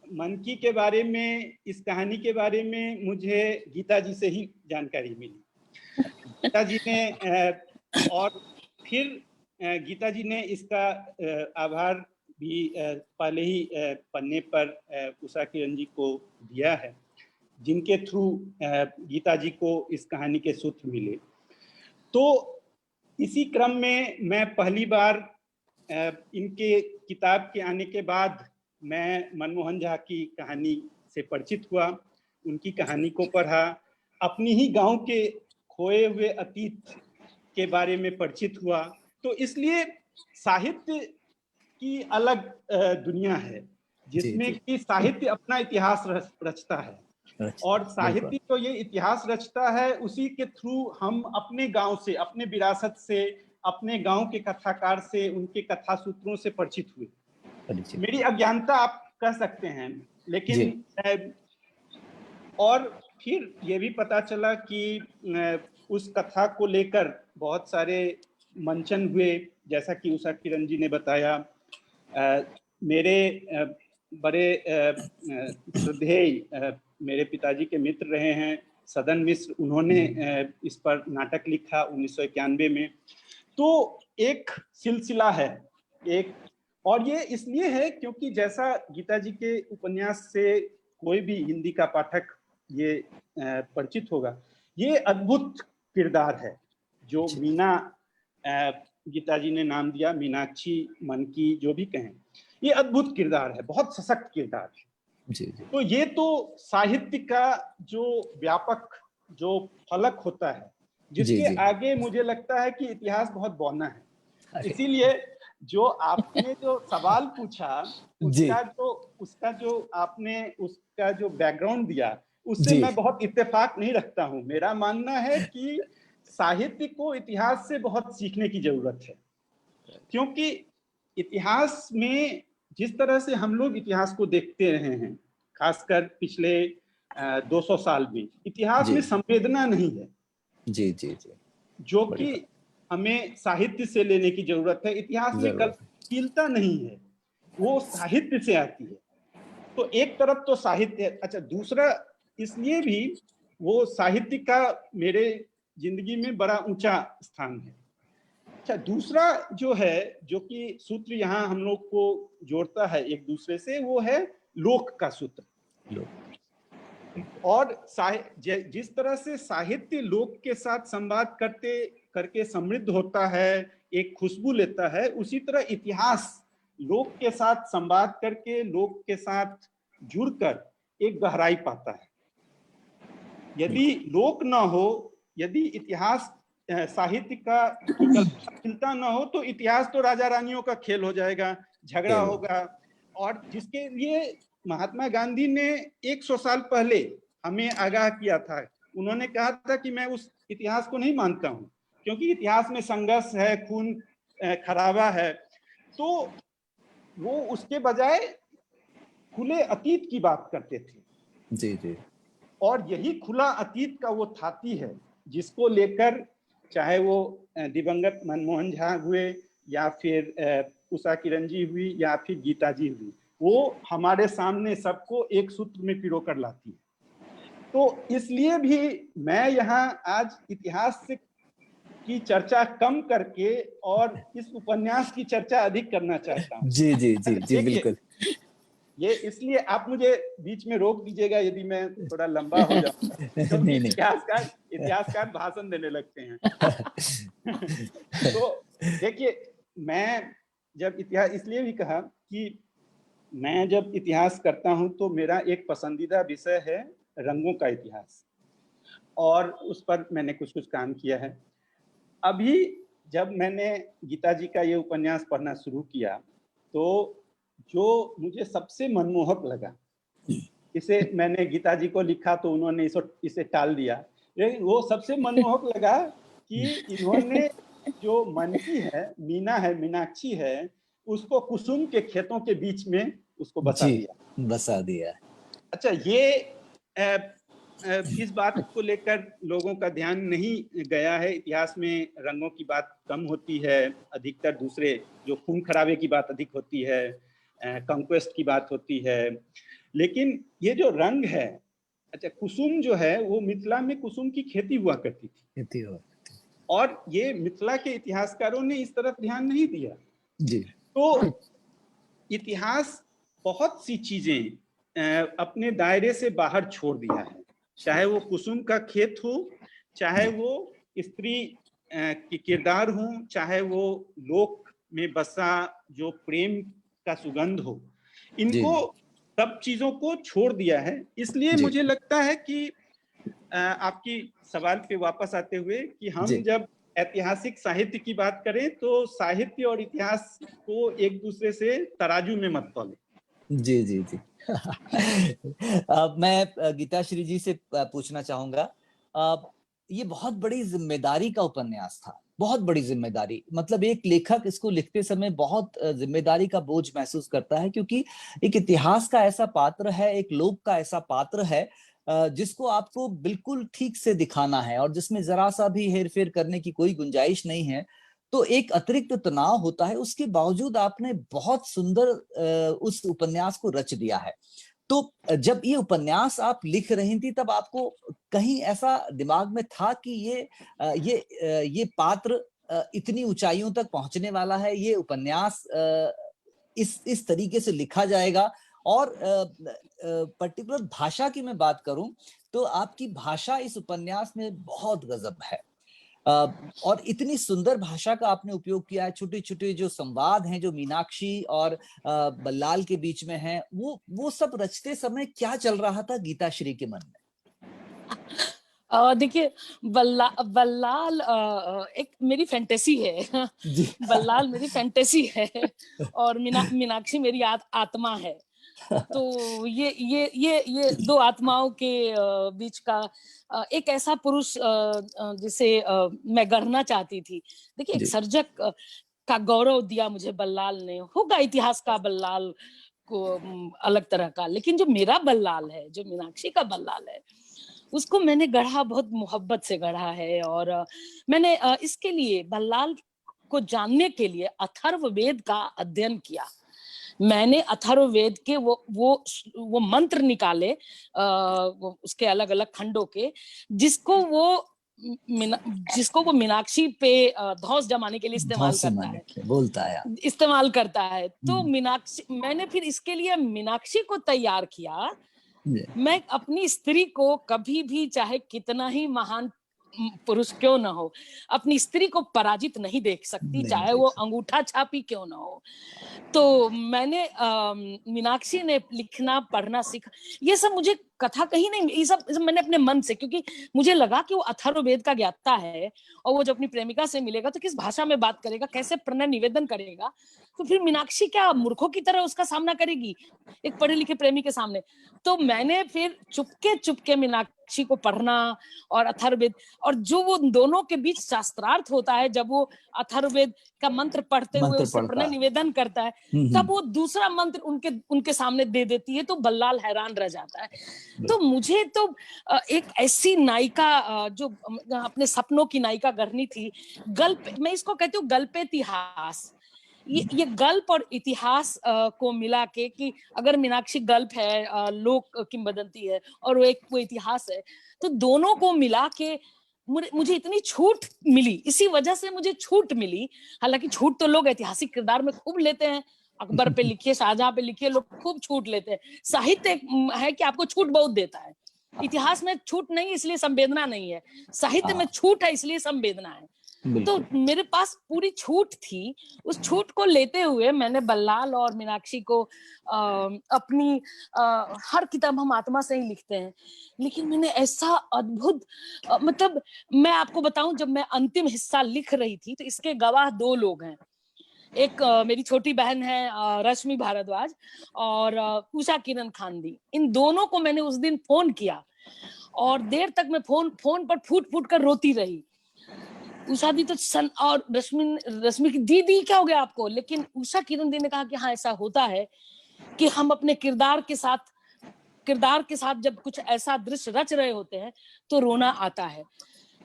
मनकी के बारे में, इस कहानी के बारे में मुझे गीता जी से ही जानकारी मिली। गीता जी ने और फिर गीता जी ने इसका आभार भी पहले ही पन्ने पर उषा किरण जी को दिया है, जिनके थ्रू गीता जी को इस कहानी के सूत्र मिले। तो इसी क्रम में मैं पहली बार इनके किताब के आने के बाद मैं मनमोहन झा की कहानी से परिचित हुआ, उनकी कहानी को पढ़ा, अपनी ही गांव के खोए हुए अतीत के बारे में परिचित हुआ। तो इसलिए साहित्य की अलग दुनिया है, जिसमें कि साहित्य अपना इतिहास रचता है, और साहित्य तो ये इतिहास रचता है, उसी के थ्रू हम अपने गांव से, अपने विरासत से, अपने गांव के कथाकार से, उनके कथा सूत्रों से परिचित हुए। मेरी अज्ञानता आप कह सकते हैं, लेकिन और फिर ये भी पता चला कि उस कथा को लेकर बहुत सारे मंचन हुए, जैसा कि उषा किरण जी ने बताया। मेरे बड़े श्रद्धेय मेरे पिताजी के मित्र रहे हैं सदन मिश्र, उन्होंने इस पर नाटक लिखा 1991 में। तो एक सिलसिला है एक, और ये इसलिए है क्योंकि जैसा गीता जी के उपन्यास से कोई भी हिंदी का पाठक ये परिचित होगा, ये अद्भुत किरदार है जो मीना, गीता जी ने नाम दिया मीनाक्षी, मनकी, जो भी कहें, ये अद्भुत किरदार है, बहुत सशक्त किरदार है। तो ये तो साहित्य का जो व्यापक जो फलक होता है, जिसके आगे मुझे लगता है कि इतिहास बहुत बौना है। इसीलिए जो आपने जो सवाल पूछा, उसका जो बैकग्राउंड दिया, उससे मैं बहुत इत्तेफाक नहीं रखता हूँ। मेरा मानना है कि साहित्य को इतिहास से बहुत सीखने की जरूरत है, क्योंकि इतिहास में जिस तरह से हम लोग इतिहास को देखते रहे हैं, खासकर पिछले 200 साल में, इतिहास में संवेदना नहीं है जो कि हमें साहित्य से लेने की जरूरत है। इतिहास में कल्पशीलता नहीं है, वो साहित्य से आती है। तो एक तरफ तो साहित्य, अच्छा, दूसरा इसलिए भी वो साहित्य का मेरे जिंदगी में बड़ा ऊंचा स्थान है। अच्छा, दूसरा जो है, जो कि सूत्र यहाँ हम लोग को जोड़ता है एक दूसरे से, वो है लोक का सूत्र। और जिस तरह से साहित्य लोक के साथ संवाद करके समृद्ध होता है, एक खुशबू लेता है, उसी तरह इतिहास लोक के साथ संवाद करके, लोक के साथ जुड़कर एक गहराई पाता है। यदि लोक ना हो, यदि इतिहास साहित्य का खिलता ना हो, तो इतिहास तो राजा रानियों का खेल हो जाएगा, झगड़ा होगा। और जिसके लिए महात्मा गांधी ने 100 साल पहले हमें आगाह किया था। उन्होंने कहा था कि मैं उस इतिहास को नहीं मानता हूँ, क्योंकि इतिहास में संघर्ष है, खून खराबा है। तो वो उसके बजाय खुले अतीत की बात करते थे। जी जी। और यही खुला अतीत का वो थाती है, जिसको लेकर चाहे वो दिवंगत मनमोहन झा हुए, या फिर उषा किरण जी हुई, या फिर गीता जी हुई, वो हमारे सामने सबको एक सूत्र में पिरो कर लाती है। तो इसलिए भी मैं यहाँ आज इतिहास की चर्चा कम करके और इस उपन्यास की चर्चा अधिक करना चाहता हूँ। जी जी जी जी, बिल्कुल। ये इसलिए आप मुझे बीच में रोक दीजिएगा यदि मैं थोड़ा लंबा हो जाऊँ, क्योंकि इतिहासकार भाषण देने लगते हैं। तो देखिए, मैं जब इतिहास, इसलिए भी कहा कि मैं जब इतिहास करता हूं तो मेरा एक पसंदीदा विषय है रंगों का इतिहास, और उस पर मैंने कुछ काम किया है। अभी जब मैंने गीता जी का ये उपन्यास पढ़ना शुरू किया, तो जो मुझे सबसे मनमोहक लगा, इसे मैंने गीता जी को लिखा तो उन्होंने इसे टाल दिया, लेकिन वो सबसे मनमोहक लगा कि इन्होंने जो मनकी है, मीनाक्षी है, उसको कुसुम के खेतों के बीच में उसको बसा दिया। अच्छा, ये इस बात को लेकर लोगों का ध्यान नहीं गया है। इतिहास में रंगों की बात कम होती है, अधिकतर दूसरे जो खून खराबे की बात अधिक होती है, कंक्वेस्ट की बात होती है। लेकिन ये जो रंग है, अच्छा, कुसुम जो है वो मिथिला में कुसुम की खेती हुआ करती थी, और ये मिथिला के इतिहासकारों ने इस तरफ ध्यान नहीं दिया जी। तो इतिहास बहुत सी चीजें अपने दायरे से बाहर छोड़ दिया है, चाहे वो कुसुम का खेत हो, चाहे वो स्त्री की किरदार हो, चाहे वो लोक में बसा जो प्रेम का सुगंध हो, इनको सब चीजों को छोड़ दिया है। इसलिए मुझे लगता है कि आपकी सवाल पे वापस आते हुए कि हम जब ऐतिहासिक साहित्य की बात करें तो साहित्य और इतिहास को एक दूसरे से तराजू में मत तौलें। जी जी जी। अब मैं गीताश्री जी से पूछना चाहूंगा, ये बहुत बड़ी जिम्मेदारी का उपन्यास था, बहुत बड़ी जिम्मेदारी, मतलब एक लेखक इसको लिखते समय बहुत जिम्मेदारी का बोझ महसूस करता है, क्योंकि एक इतिहास का ऐसा पात्र है, एक लोक का ऐसा पात्र है जिसको आपको बिल्कुल ठीक से दिखाना है और जिसमें जरा सा भी हेरफेर करने की कोई गुंजाइश नहीं है। तो एक अतिरिक्त तनाव होता है, उसके बावजूद आपने बहुत सुंदर उस उपन्यास को रच दिया है। तो जब ये उपन्यास आप लिख रही थी तब आपको कहीं ऐसा दिमाग में था कि ये पात्र इतनी ऊंचाइयों तक पहुंचने वाला है, ये उपन्यास इस तरीके से लिखा जाएगा? और पर्टिकुलर भाषा की मैं बात करूं तो आपकी भाषा इस उपन्यास में बहुत गजब है, और इतनी सुंदर भाषा का आपने उपयोग किया है। छोटे छोटे जो संवाद हैं जो मीनाक्षी और बल्लाल के बीच में हैं, वो सब रचते समय क्या चल रहा था गीताश्री के मन में? देखिए, बल्लाल एक मेरी फैंटेसी है। बल्लाल मेरी फैंटेसी है और मीनाक्षी मेरी आत्मा है। तो ये दो आत्माओं के बीच का एक ऐसा पुरुष जिसे मैं गढ़ना चाहती थी। देखिए, एक सर्जक का गौरव दिया मुझे बल्लाल ने। होगा इतिहास का बल्लाल को अलग तरह का, लेकिन जो मेरा बल्लाल है, जो मीनाक्षी का बल्लाल है, उसको मैंने गढ़ा, बहुत मोहब्बत से गढ़ा है। और मैंने इसके लिए बल्लाल को जानने के लिए अथर्ववेद का अध्ययन किया, मैंने अथर्ववेद के वो मंत्र निकाले, उसके अलग अलग खंडों के, जिसको वो मीनाक्षी पे धौंस जमाने के लिए इस्तेमाल करता है। तो मीनाक्षी, मैंने फिर इसके लिए मीनाक्षी को तैयार किया। मैं अपनी स्त्री को कभी भी, चाहे कितना ही महान पुरुष क्यों ना हो, अपनी स्त्री को पराजित नहीं देख सकती, चाहे वो अंगूठा छापी क्यों ना हो। तो मैंने मीनाक्षी ने लिखना पढ़ना सीखा। ये सब मुझे कथा कहीं नहीं, ये सब मैंने अपने मन से, क्योंकि मुझे लगा कि वो अथर्ववेद का ज्ञाता है और वो जब अपनी प्रेमिका से मिलेगा तो किस भाषा में बात करेगा, कैसे प्रणय निवेदन करेगा। तो फिर मीनाक्षी क्या मूर्खों की तरह उसका सामना करेगी एक पढ़े लिखे प्रेमी के सामने। तो मैंने फिर चुपके मीनाक्षी को पढ़ना और अथर्ववेद, और जो वो दोनों के बीच शास्त्रार्थ होता है, जब वो अथर्ववेद का मंत्र पढ़ते हुए उससे प्रणय निवेदन करता है, तब वो दूसरा मंत्र उनके सामने दे देती है, तो बल्लाल हैरान रह जाता है। तो मुझे तो एक ऐसी नायिका जो अपने सपनों की नायिका करनी थी। गल्प, मैं इसको कहती हूँ गल्प इतिहास। ये गल्प और इतिहास को मिला के, कि अगर मीनाक्षी गल्प है, लोक किंवदंती है, और वो इतिहास है, तो दोनों को मिला के मुझे इतनी छूट मिली। इसी वजह से मुझे छूट मिली। हालांकि छूट तो लोग ऐतिहासिक किरदार में खूब लेते हैं, अकबर पे लिखिए, शाहजहां पे लिखिए, लोग खूब छूट लेते हैं। साहित्य है कि आपको छूट बहुत देता है। इतिहास में छूट नहीं, इसलिए संवेदना नहीं है। साहित्य में छूट है, इसलिए संवेदना है। तो मेरे पास पूरी छूट थी। उस छूट को लेते हुए मैंने बल्लाल और मीनाक्षी को अपनी हर किताब हम आत्मा से ही लिखते हैं, लेकिन मैंने ऐसा अद्भुत, मतलब मैं आपको बताऊं, जब मैं अंतिम हिस्सा लिख रही थी तो इसके गवाह 2 लोग हैं। एक मेरी छोटी बहन है रश्मि भारद्वाज, और उषा किरण खांदी। इन दोनों को मैंने उस दिन फोन किया और देर तक मैं फोन पर फूट कर रोती रही। उषा दी तो और रश्मि की दीदी क्या हो गया आपको, लेकिन उषा किरण दी ने कहा कि हाँ, ऐसा होता है कि हम अपने किरदार के साथ जब कुछ ऐसा दृश्य रच रहे होते हैं तो रोना आता है।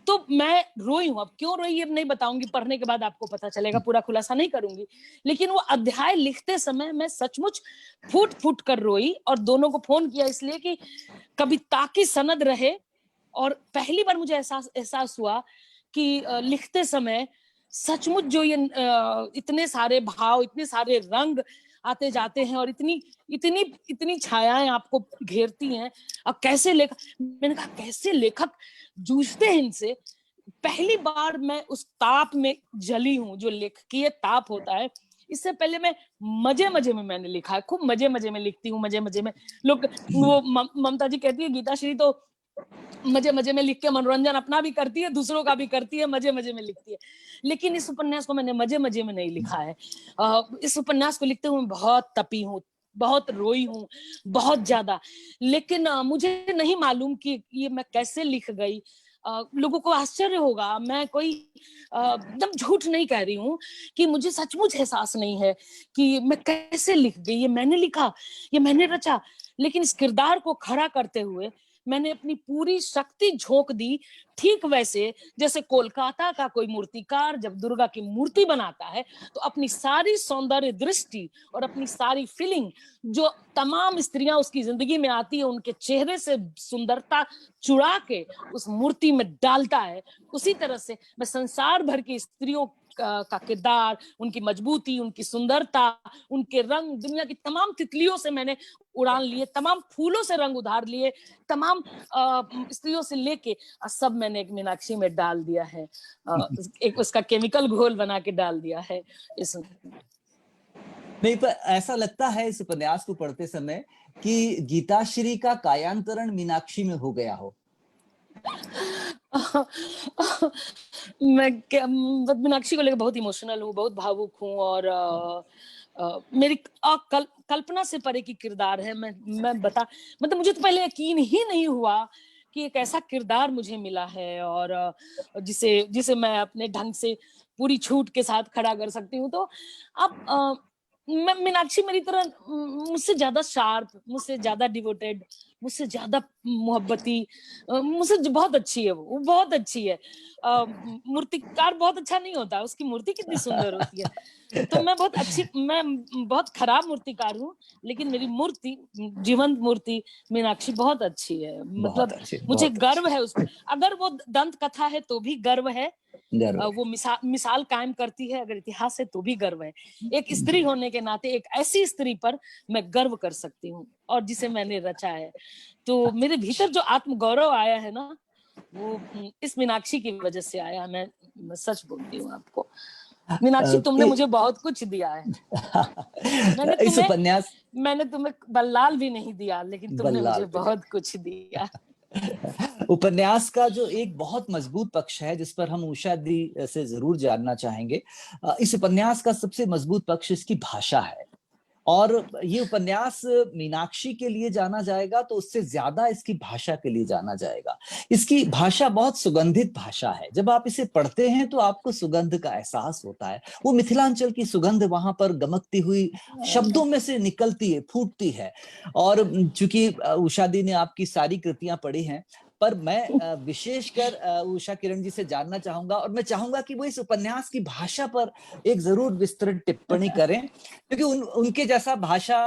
तो मैं रोई हूं। अब क्यों रोई ये नहीं बताऊंगी, पढ़ने के बाद आपको पता चलेगा, पूरा खुलासा नहीं करूंगी। लेकिन वो अध्याय लिखते समय मैं सचमुच फूट कर रोई, और दोनों को फोन किया इसलिए कि कविता की सनद रहे। और पहली बार मुझे एहसास हुआ कि लिखते समय सचमुच जो ये इतने सारे भाव, इतने सारे रंग आते जाते हैं, और इतनी छायाएं आपको घेरती हैं, और कैसे मैंने कहा कैसे लेखक जूझते हैं इनसे। पहली बार मैं उस ताप में जली हूँ, जो लेखकीय ताप होता है। इससे पहले मैं मजे में मैंने लिखा है, खूब मजे में लिखती हूँ। मजे में लोग, वो ममता जी कहती है गीता श्री तो मजे में लिख के मनोरंजन अपना भी करती है, दूसरों का भी करती है, मजे में लिखती है। लेकिन इस उपन्यास को मैंने मजे में नहीं लिखा है। इस उपन्यास को लिखते हुए बहुत तपी हूँ, बहुत रोई हूँ, बहुत ज्यादा। लेकिन मुझे नहीं मालूम कि ये मैं कैसे लिख गई। लोगों को आश्चर्य होगा, मैं कोई एकदम झूठ नहीं कह रही हूँ, कि मुझे सचमुच एहसास नहीं है कि मैं कैसे लिख गई। ये मैंने लिखा, ये मैंने रचा, लेकिन इस किरदार को खड़ा करते हुए मैंने अपनी पूरी शक्ति झोंक दी। ठीक वैसे जैसे कोलकाता का कोई मूर्तिकार जब दुर्गा की मूर्ति बनाता है, तो अपनी सारी सौंदर्य दृष्टि और अपनी सारी फीलिंग, जो तमाम स्त्रियां उसकी जिंदगी में आती है, उनके चेहरे से सुंदरता चुरा के उस मूर्ति में डालता है, उसी तरह से मैं संसार भर की स्त्रियों का किरदार, उनकी मजबूती, उनकी सुंदरता, उनके रंग, दुनिया की तमाम तितलियों से मैंने उड़ान लिए, तमाम फूलों से रंग उधार लिए, तमाम स्त्रियों से लेके सब मैंने एक मीनाक्षी में डाल दिया है। एक उसका केमिकल घोल बना के डाल दिया है इसमें। नहीं, पर ऐसा लगता है इस उपन्यास को पढ़ते समय कि गीताश्री का कायांतरण मीनाक्षी में हो गया हो। मैं मीनाक्षी को लेकर बहुत इमोशनल हूँ, बहुत भावुक हूँ, और मेरी कल्पना से परे की किरदार है। मैं मतलब मुझे तो पहले यकीन ही नहीं हुआ कि एक ऐसा किरदार मुझे मिला है, और जिसे मैं अपने ढंग से पूरी छूट के साथ खड़ा कर सकती हूँ। तो अब मीनाक्षी मेरी तरह मुझसे ज्यादा शार्प, मुझसे ज्यादा डिवोटेड, मुझसे ज्यादा मोहब्बती, मुझसे बहुत अच्छी है। वो बहुत अच्छी है। मूर्तिकार बहुत अच्छा नहीं होता, उसकी मूर्ति कितनी सुंदर होती है। तो मैं बहुत खराब मूर्तिकार हूँ, लेकिन मेरी मूर्ति, जीवंत मूर्ति मीनाक्षी बहुत अच्छी है। मतलब मुझे गर्व है उस पर। अगर वो दंत कथा है तो भी गर्व है, वो मिसाल कायम करती है। अगर इतिहास है तो भी गर्व है। एक स्त्री होने के नाते एक ऐसी स्त्री पर मैं गर्व कर सकती हूँ, और जिसे मैंने रचा है। तो मेरे भीतर जो आत्मगौरव आया है ना, वो इस मीनाक्षी की वजह से आया। मैं सच बोलती हूँ आपको, मीनाक्षी तुमने मुझे बहुत कुछ दिया है। मैंने तुम्हें बल्लाल भी नहीं दिया, लेकिन तुमने मुझे बहुत कुछ दिया। उपन्यास का जो एक बहुत मजबूत पक्ष है, जिस पर हम उषा दी से जरूर जानना चाहेंगे, इस उपन्यास का सबसे मजबूत पक्ष इसकी भाषा है। और ये उपन्यास मीनाक्षी के लिए जाना जाएगा तो उससे ज्यादा इसकी भाषा के लिए जाना जाएगा। इसकी भाषा बहुत सुगंधित भाषा है। जब आप इसे पढ़ते हैं तो आपको सुगंध का एहसास होता है। वो मिथिलांचल की सुगंध वहां पर गमकती हुई शब्दों में से निकलती है, फूटती है। और चूंकि उषा दी ने आपकी सारी कृतियां पढ़ी हैं, पर मैं विशेषकर उषा किरण जी से जानना चाहूंगा, और मैं चाहूंगा कि वो इस उपन्यास की भाषा पर एक जरूर विस्तृत टिप्पणी करें, क्योंकि उनके जैसा भाषा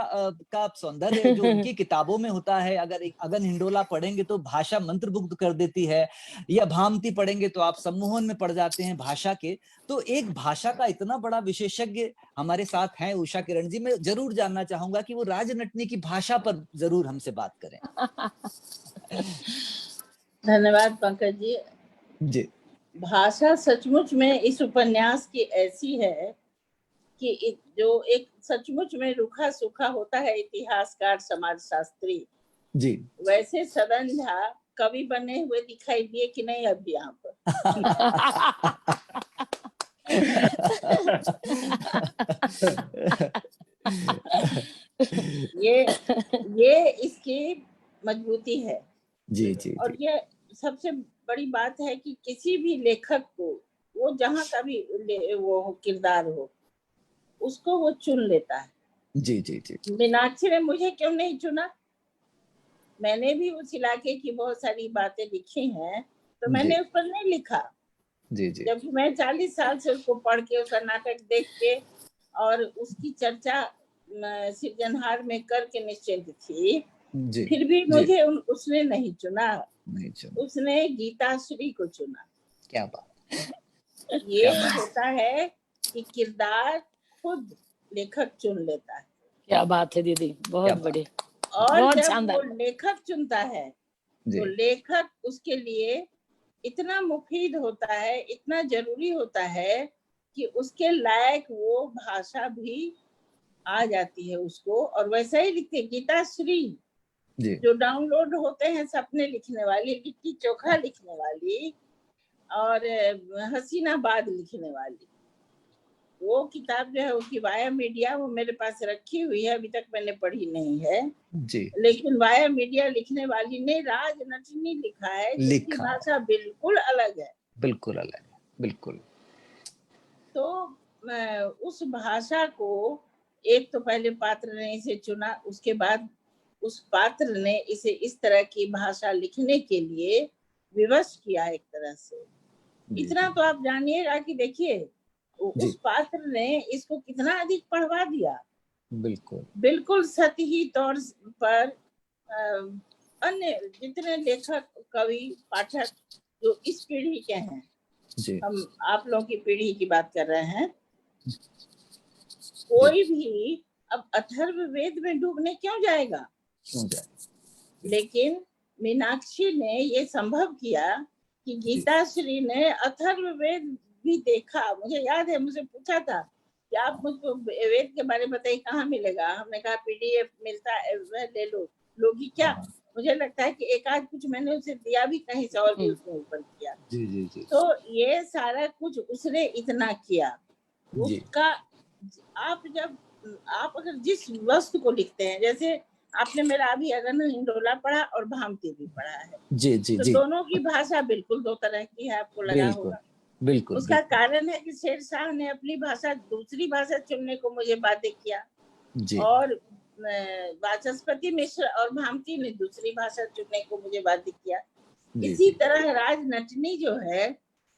का सौंदर्य जो उनकी किताबों में होता है, अगर एक अगन हिंडोला पढ़ेंगे तो भाषा मंत्रमुग्ध कर देती है, या भामती पढ़ेंगे तो आप सम्मोहन में पड़ जाते हैं भाषा के। तो एक भाषा का इतना बड़ा विशेषज्ञ हमारे साथ हैं उषा किरण जी, मैं जरूर जानना चाहूंगा कि वो राजनटनी की भाषा पर जरूर हमसे बात करें। धन्यवाद पंकज जी। भाषा सचमुच में इस उपन्यास की ऐसी है कि जो एक सचमुच में रूखा सूखा होता है इतिहासकार, समाजशास्त्री जी, वैसे सदन झा कवि बने हुए दिखाई दिए कि नहीं अभी यहाँ पर? ये इसकी मजबूती है जी जी। और ये सबसे बड़ी बात है कि किसी भी लेखक को वो जहाँ का भी वो किरदार हो, उसको वो चुन लेता है जी जी जी। मीनाक्षी ने मुझे क्यों नहीं चुना? मैंने भी उस इलाके की बहुत सारी बातें लिखी हैं, तो मैंने उस पर नहीं लिखा जी जी। जब मैं 40 साल से उसको पढ़ के, उसका नाटक देख के और उसकी चर्चा सृजनहार में करके निश्चिंत थी जी, फिर भी मुझे उसने नहीं चुना, उसने गीताश्री को चुना। क्या बात। ये होता है कि किरदार खुद लेखक चुन लेता है। क्या बात है दीदी, बहुत बड़ी। और बहुत जब वो लेखक चुनता है तो लेखक उसके लिए इतना मुफीद होता है, इतना जरूरी होता है कि उसके लायक वो भाषा भी आ जाती है उसको। और वैसा ही लिखते गीताश्री जो डाउनलोड होते हैं, सपने लिखने वाली, लिट्टी चोखा लिखने वाली और हसीनाबाद लिखने वाली, वो किताब जो है उसकी वाया मीडिया वो मेरे पास रखी हुई है, अभी तक मैंने पढ़ी नहीं है जी। लेकिन वाया मीडिया लिखने वाली ने राजनटनी लिखा है, जिसकी भाषा बिल्कुल अलग है, बिल्कुल अलग है, बिल्कुल। तो उस भाषा को एक तो पहले पात्र ने इसे चुना, उसके बाद उस पात्र ने इसे इस तरह की भाषा लिखने के लिए विवश किया एक तरह से। इतना तो आप जानिएगा कि देखिए उस पात्र ने इसको कितना अधिक पढ़वा दिया। बिल्कुल बिल्कुल सतही तौर पर अन्य जितने लेखक, कवि, पाठक जो इस पीढ़ी के हैं जी। हम आप लोगों की पीढ़ी की बात कर रहे हैं, कोई भी अब अथर्ववेद में डूबने क्यों जाएगा? लेकिन मीनाक्षी ने ये संभव किया कि गीताश्री ने अथर्ववेद भी देखा। मुझे याद है, मुझे पूछा था कि आप मुझको वेद के बारे में बताइए, कहाँ मिलेगा? हमने कहा पीडीएफ मिलता है, वह ले लो। लोगी क्या? मुझे लगता है कि एक आध कुछ मैंने उसे दिया भी कहीं से और भी उसने ऊपर किया जी जी जी। तो ये सारा कुछ उसने इतना किया उसका। आप अगर जिस वस्तु को लिखते हैं, जैसे आपने मेरा अभी अगन हिंडोला पढ़ा और भामती भी पढ़ा है जी जी तो जी। दोनों की भाषा बिल्कुल दो तरह की है, आपको लगा होगा। बिल्कुल उसका कारण है कि शेरशाह ने अपनी भाषा दूसरी भाषा चुनने को मुझे बाध्य किया जी। और वाचस्पति मिश्र और भामती ने दूसरी भाषा चुनने को मुझे बाध्य किया। इसी तरह राजनटनी जो है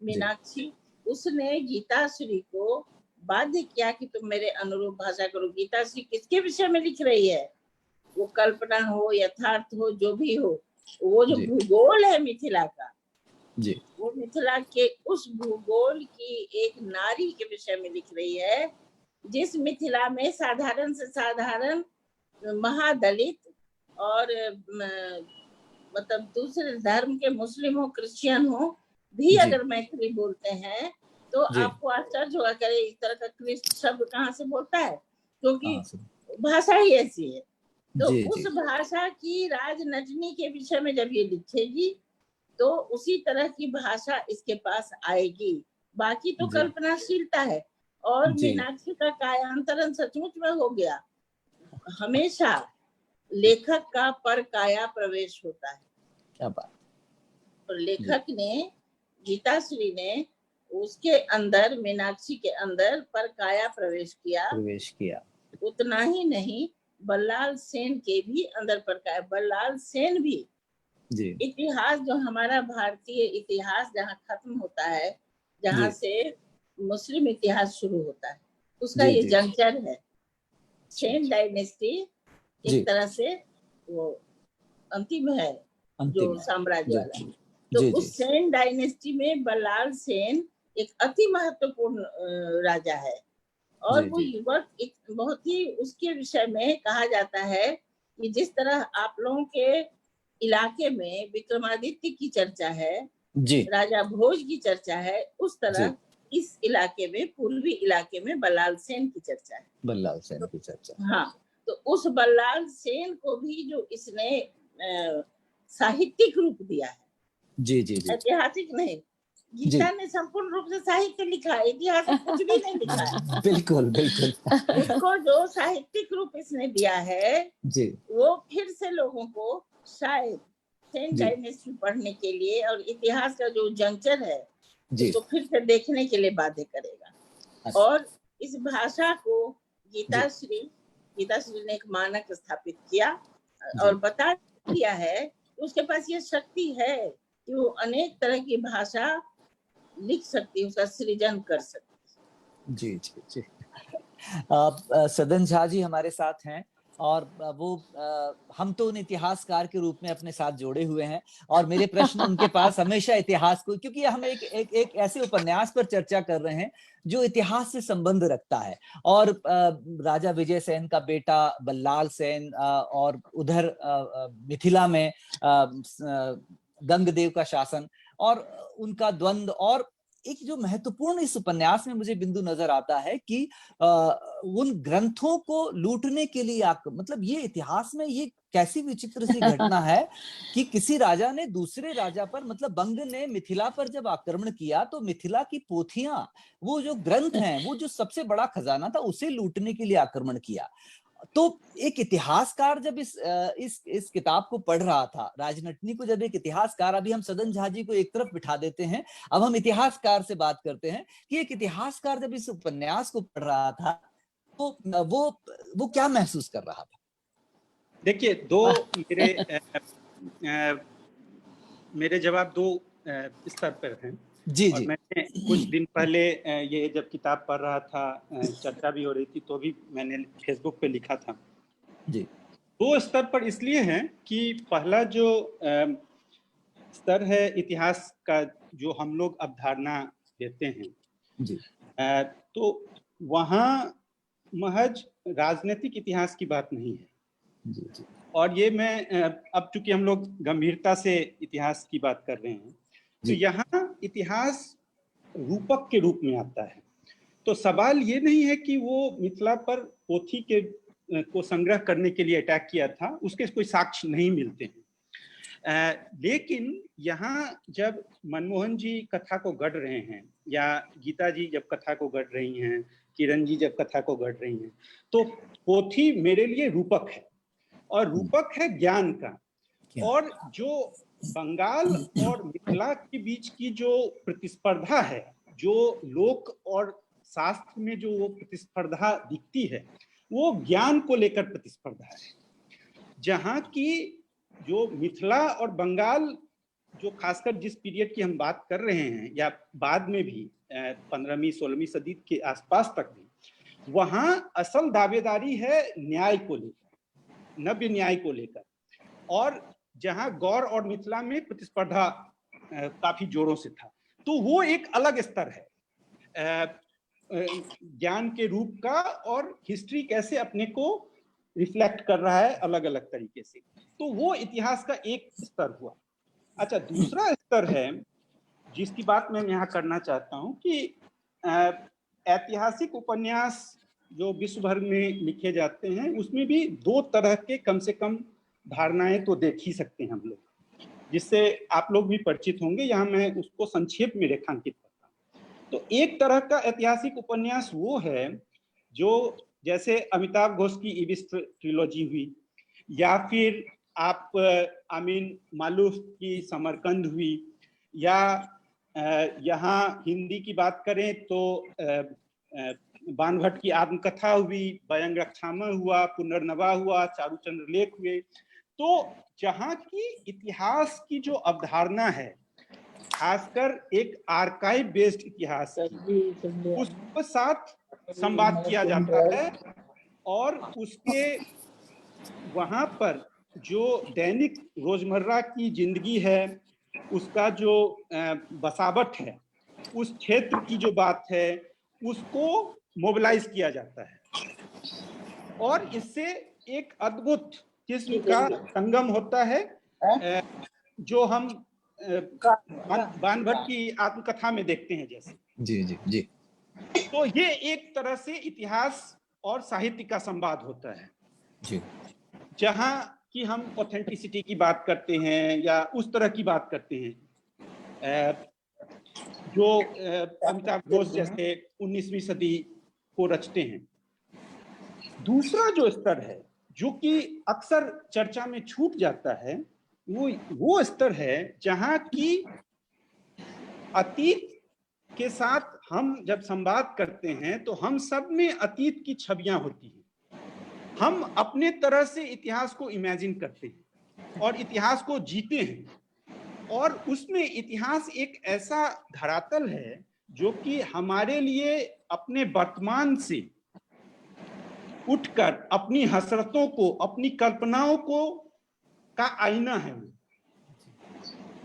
मीनाक्षी, उसने गीताश्री को बाध्य किया कि तुम मेरे अनुरूप भाषा करो। गीता श्री किसके विषय में लिख रही है? वो कल्पना हो, यथार्थ हो, जो भी हो, वो जो भूगोल है मिथिला का जी, वो मिथिला के उस भूगोल की एक नारी के विषय में लिख रही है, जिस मिथिला में साधारण से साधारण महादलित और मतलब दूसरे धर्म के मुस्लिम हो, क्रिश्चियन हो भी अगर मैथिली बोलते हैं तो आपको आश्चर्य होगा, करे इस तरह का क्रिस्ट शब्द कहाँ से बोलता है, क्योंकि भाषा ही ऐसी है। तो उस भाषा की राजनटनी के विषय में जब ये लिखेगी तो उसी तरह की भाषा इसके पास आएगी। बाकी तो कल्पनाशीलता है। और मीनाक्षी का कायांतरण सचमुच में हो गया। हमेशा लेखक का पर काया प्रवेश होता है। क्या बात। और लेखक ने, गीताश्री ने उसके अंदर, मीनाक्षी के अंदर पर काया प्रवेश किया। उतना ही नहीं, बल्लाल सेन के भी अंदर पर काया। बल्लाल सेन भी इतिहास, जो हमारा भारतीय इतिहास जहाँ खत्म होता है, जहाँ से मुस्लिम इतिहास शुरू होता है, उसका ये जंक्शन है। सेन डायनेस्टी एक तरह से वो अंतिम है, जो साम्राज्य वाला। तो उस सेन डायनेस्टी में बल्लाल सेन एक अति महत्वपूर्ण राजा है। और वो युवक बहुत ही, उसके विषय में कहा जाता है कि जिस तरह आप लोगों के इलाके में विक्रमादित्य की चर्चा है, राजा भोज की चर्चा है, उस तरह इस इलाके में, पूर्वी इलाके में बल्लाल सेन की चर्चा है। बल्लाल सेन की चर्चा, हाँ। तो उस बल्लाल सेन को भी जो इसने साहित्यिक रूप दिया है, ऐतिहासिक नहीं। गीता ने संपूर्ण रूप से साहित्य लिखा है, इतिहास कुछ भी नहीं लिखा है। बिल्कुल बिल्कुल। उसको जो साहित्यिक रूप इसने दिया है वो फिर से लोगों को शायद सेन डायनेस्टी पढ़ने के लिए और इतिहास का जो जंक्शन है उसको फिर से देखने के लिए बाध्य करेगा। और इस भाषा को गीताश्री ने एक मानक स्थापित किया और बता दिया है कि उसके पास ये शक्ति है कि वो अनेक तरह की भाषा लिख सकती है, उसका सृजन कर सकती है। जी। सदन झा जी हमारे साथ हैं और वो हम तो उन इतिहासकार के रूप में अपने साथ जोड़े हुए हैं और मेरे प्रश्न उनके पास हमेशा इतिहास को, क्योंकि हम एक ऐसे उपन्यास पर चर्चा कर रहे हैं जो इतिहास से संबंध रखता है। और राजा विजय सेन का बेटा बल्लाल सेन और उधर मिथिला में गंगदेव का शासन और उनका द्वंद्व, और एक जो महत्वपूर्ण इस उपन्यास में मुझे बिंदु नजर आता है कि उन ग्रंथों को लूटने के लिए मतलब ये इतिहास में ये कैसी विचित्र सी घटना है कि किसी राजा ने दूसरे राजा पर, मतलब बंग ने मिथिला पर जब आक्रमण किया तो मिथिला की पोथियां, वो जो ग्रंथ हैं, वो जो सबसे बड़ा खजाना था, उसे लूटने के लिए आक्रमण किया। तो एक इतिहासकार जब इस किताब को पढ़ रहा था, राजनटनी को जब एक इतिहासकार, अभी हम सदन झा जी को एक तरफ बिठा देते हैं, अब हम इतिहासकार से बात करते हैं कि एक इतिहासकार जब इस उपन्यास को पढ़ रहा था तो वो क्या महसूस कर रहा था? देखिए, दो मेरे जवाब दो स्तर पर हैं। और मैंने कुछ दिन पहले ये जब किताब पढ़ रहा था, चर्चा भी हो रही थी, तो भी मैंने फेसबुक पे लिखा था। दो स्तर पर इसलिए हैं कि पहला जो स्तर है इतिहास का, जो हम लोग अवधारणा देते हैं, तो वहाँ महज राजनीतिक इतिहास की बात नहीं है। और ये मैं अब चूंकि हम लोग गंभीरता से इतिहास की बात कर रहे हैं, तो यहाँ इतिहास रूपक के रूप में आता है। तो सवाल ये नहीं है कि वो मिथिला पर पोथी को संग्रह करने के लिए अटैक किया था, उसके कोई साक्ष्य नहीं मिलते हैं। लेकिन यहाँ जब मनमोहन जी कथा को गढ़ रहे हैं, या गीता जी जब कथा को गढ़ रही हैं, किरण जी जब कथा को गढ़ रही हैं, तो पोथी मेरे लिए रूपक है, और रूपक है ज्ञान का। और जो बंगाल और मिथिला के बीच की जो प्रतिस्पर्धा है, जो लोक और शास्त्र में जो वो प्रतिस्पर्धा दिखती है, वो ज्ञान को लेकर प्रतिस्पर्धा है। जहाँ की जो मिथिला और बंगाल, जो खासकर जिस पीरियड की हम बात कर रहे हैं, या बाद में भी 15वीं 16वीं सदी के आसपास तक भी, वहां असल दावेदारी है न्याय को लेकर, नव्य न्याय को लेकर, और जहां गौड़ और मिथिला में प्रतिस्पर्धा काफी जोरों से था। तो वो एक अलग स्तर है ज्ञान के रूप का, और हिस्ट्री कैसे अपने को रिफ्लेक्ट कर रहा है अलग अलग तरीके से। तो वो इतिहास का एक स्तर हुआ। अच्छा, दूसरा स्तर है जिसकी बात मैं यहाँ करना चाहता हूँ कि ऐतिहासिक उपन्यास जो विश्व भर में लिखे जाते हैं, उसमें भी दो तरह के कम से कम धारणाएं तो देख ही सकते हैं हम लोग, जिससे आप लोग भी परिचित होंगे। यहाँ मैं उसको संक्षेप में रेखांकित करता हूँ। तो एक तरह का ऐतिहासिक उपन्यास वो है जो जैसे अमिताभ घोष की इबिस ट्रिलॉजी हुई, या फिर आप अमीन मालूफ की समरकंद हुई, या यहाँ हिंदी की बात करें तो बाणभट्ट की आत्मकथा हुई, व्यंग रक्षामय हुआ, पुनर्नवा हुआ, चारुचंद्र लेख हुए। तो जहाँ की इतिहास की जो अवधारणा है, खासकर एक आर्काइव बेस्ड इतिहास, उसके साथ संवाद किया जाता है, और उसके वहां पर जो दैनिक रोजमर्रा की जिंदगी है, उसका जो बसावट है, उस क्षेत्र की जो बात है, उसको मोबिलाइज किया जाता है, और इससे एक अद्भुत किस्म का संगम होता है जो हम बाणभट्ट की आत्मकथा में देखते हैं जैसे। जी जी जी। तो ये एक तरह से इतिहास और साहित्य का संवाद होता है जी, जहां कि हम ऑथेंटिसिटी की बात करते हैं या उस तरह की बात करते हैं जो अमिताभ घोष जैसे 19वीं सदी को रचते हैं। दूसरा जो स्तर है जो कि अक्सर चर्चा में छूट जाता है, वो स्तर है जहां की अतीत के साथ हम जब संवाद करते हैं तो हम सब में अतीत की छवियां होती हैं। हम अपने तरह से इतिहास को इमेजिन करते हैं और इतिहास को जीते हैं, और उसमें इतिहास एक ऐसा धरातल है जो कि हमारे लिए अपने वर्तमान से उठकर अपनी हसरतों को, अपनी कल्पनाओं को का आईना है,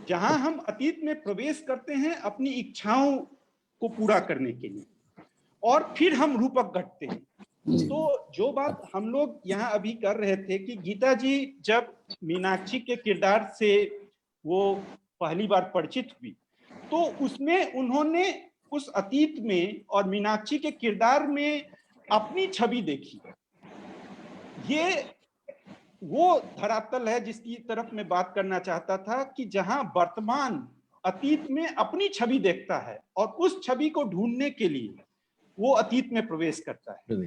जहां हम अतीत में प्रवेश करते हैं अपनी इच्छाओं को पूरा करने के लिए, और फिर हम रूपक घटते हैं। तो जो बात हम लोग यहाँ अभी कर रहे थे कि गीता जी जब मीनाक्षी के किरदार से वो पहली बार परिचित हुई, तो उसमें उन्होंने उस अतीत में और मीनाक्षी के किरदार में अपनी छवि देखी। ये वो धरातल है जिसकी तरफ मैं बात करना चाहता था कि जहां वर्तमान अतीत में अपनी छवि देखता है और उस छवि को ढूंढने के लिए वो अतीत में प्रवेश करता है।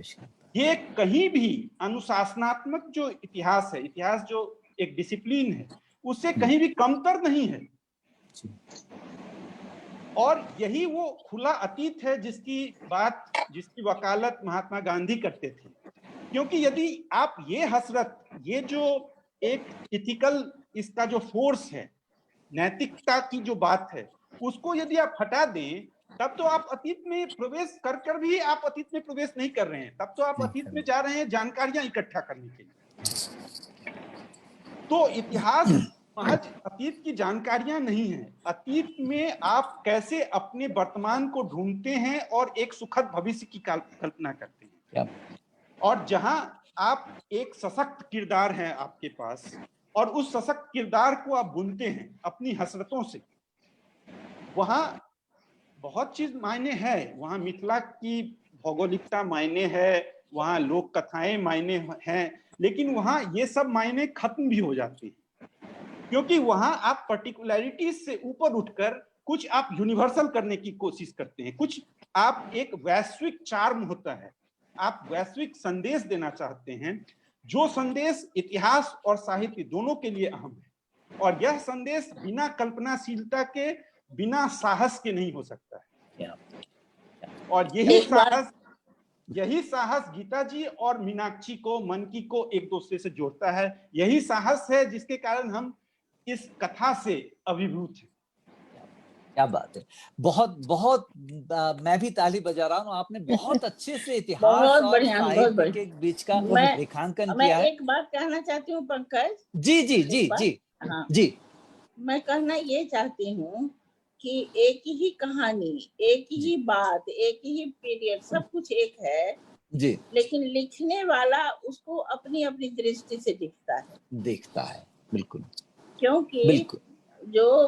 ये कहीं भी अनुशासनात्मक जो इतिहास है, इतिहास जो एक डिसिप्लिन है, उससे कहीं भी कमतर नहीं है। और यही वो खुला अतीत है जिसकी वकालत महात्मा गांधी करते थे। क्योंकि यदि आप ये हसरत, ये जो एक इथिकल इसका जो फोर्स है, नैतिकता की जो बात है, उसको यदि आप हटा दें, तब तो आप अतीत में प्रवेश कर भी आप अतीत में प्रवेश नहीं कर रहे हैं, तब तो आप अतीत में जा रहे हैं जानकारियां इकट्ठा करने के लिए। तो इतिहास महज अतीत की जानकारियां नहीं है, अतीत में आप कैसे अपने वर्तमान को ढूंढते हैं और एक सुखद भविष्य की कल्पना करते हैं। और जहां आप एक सशक्त किरदार है आपके पास, और उस सशक्त किरदार को आप बुनते हैं अपनी हसरतों से, वहां बहुत चीज मायने है। वहां मिथिला की भौगोलिकता मायने है, वहां लोक कथाएं मायने हैं, लेकिन वहां ये सब मायने खत्म भी हो जाते हैं, क्योंकि वहां आप पर्टिकुलरिटीज से ऊपर उठकर कुछ आप यूनिवर्सल करने की कोशिश करते हैं, कुछ आप एक वैश्विक चार्म होता है, आप वैश्विक संदेश देना चाहते हैं, जो संदेश इतिहास और साहित्य दोनों के लिए अहम है। और यह संदेश बिना कल्पनाशीलता के, बिना साहस के नहीं हो सकता है। और यही साहस गीता जी और मीनाक्षी को, मनकी को एक दूसरे से जोड़ता है। यही साहस है जिसके कारण हम इस कथा से अभिभूत हैं। क्या बात है, बहुत बहुत मैं भी ताली बजा रहा हूँ। आपने बहुत अच्छे से इतिहास और साहित्य के बीच का रेखांकन किया है। एक बात कहना चाहती हूँ पंकज। जी जी जी जी हाँ जी। मैं कहना ये चाहती हूँ कि एक ही कहानी, एक ही बात, एक ही पीरियड, सब कुछ एक है जी, लेकिन लिखने वाला उसको अपनी अपनी दृष्टि से देखता है। बिल्कुल, क्योंकि बिल्कुल। जो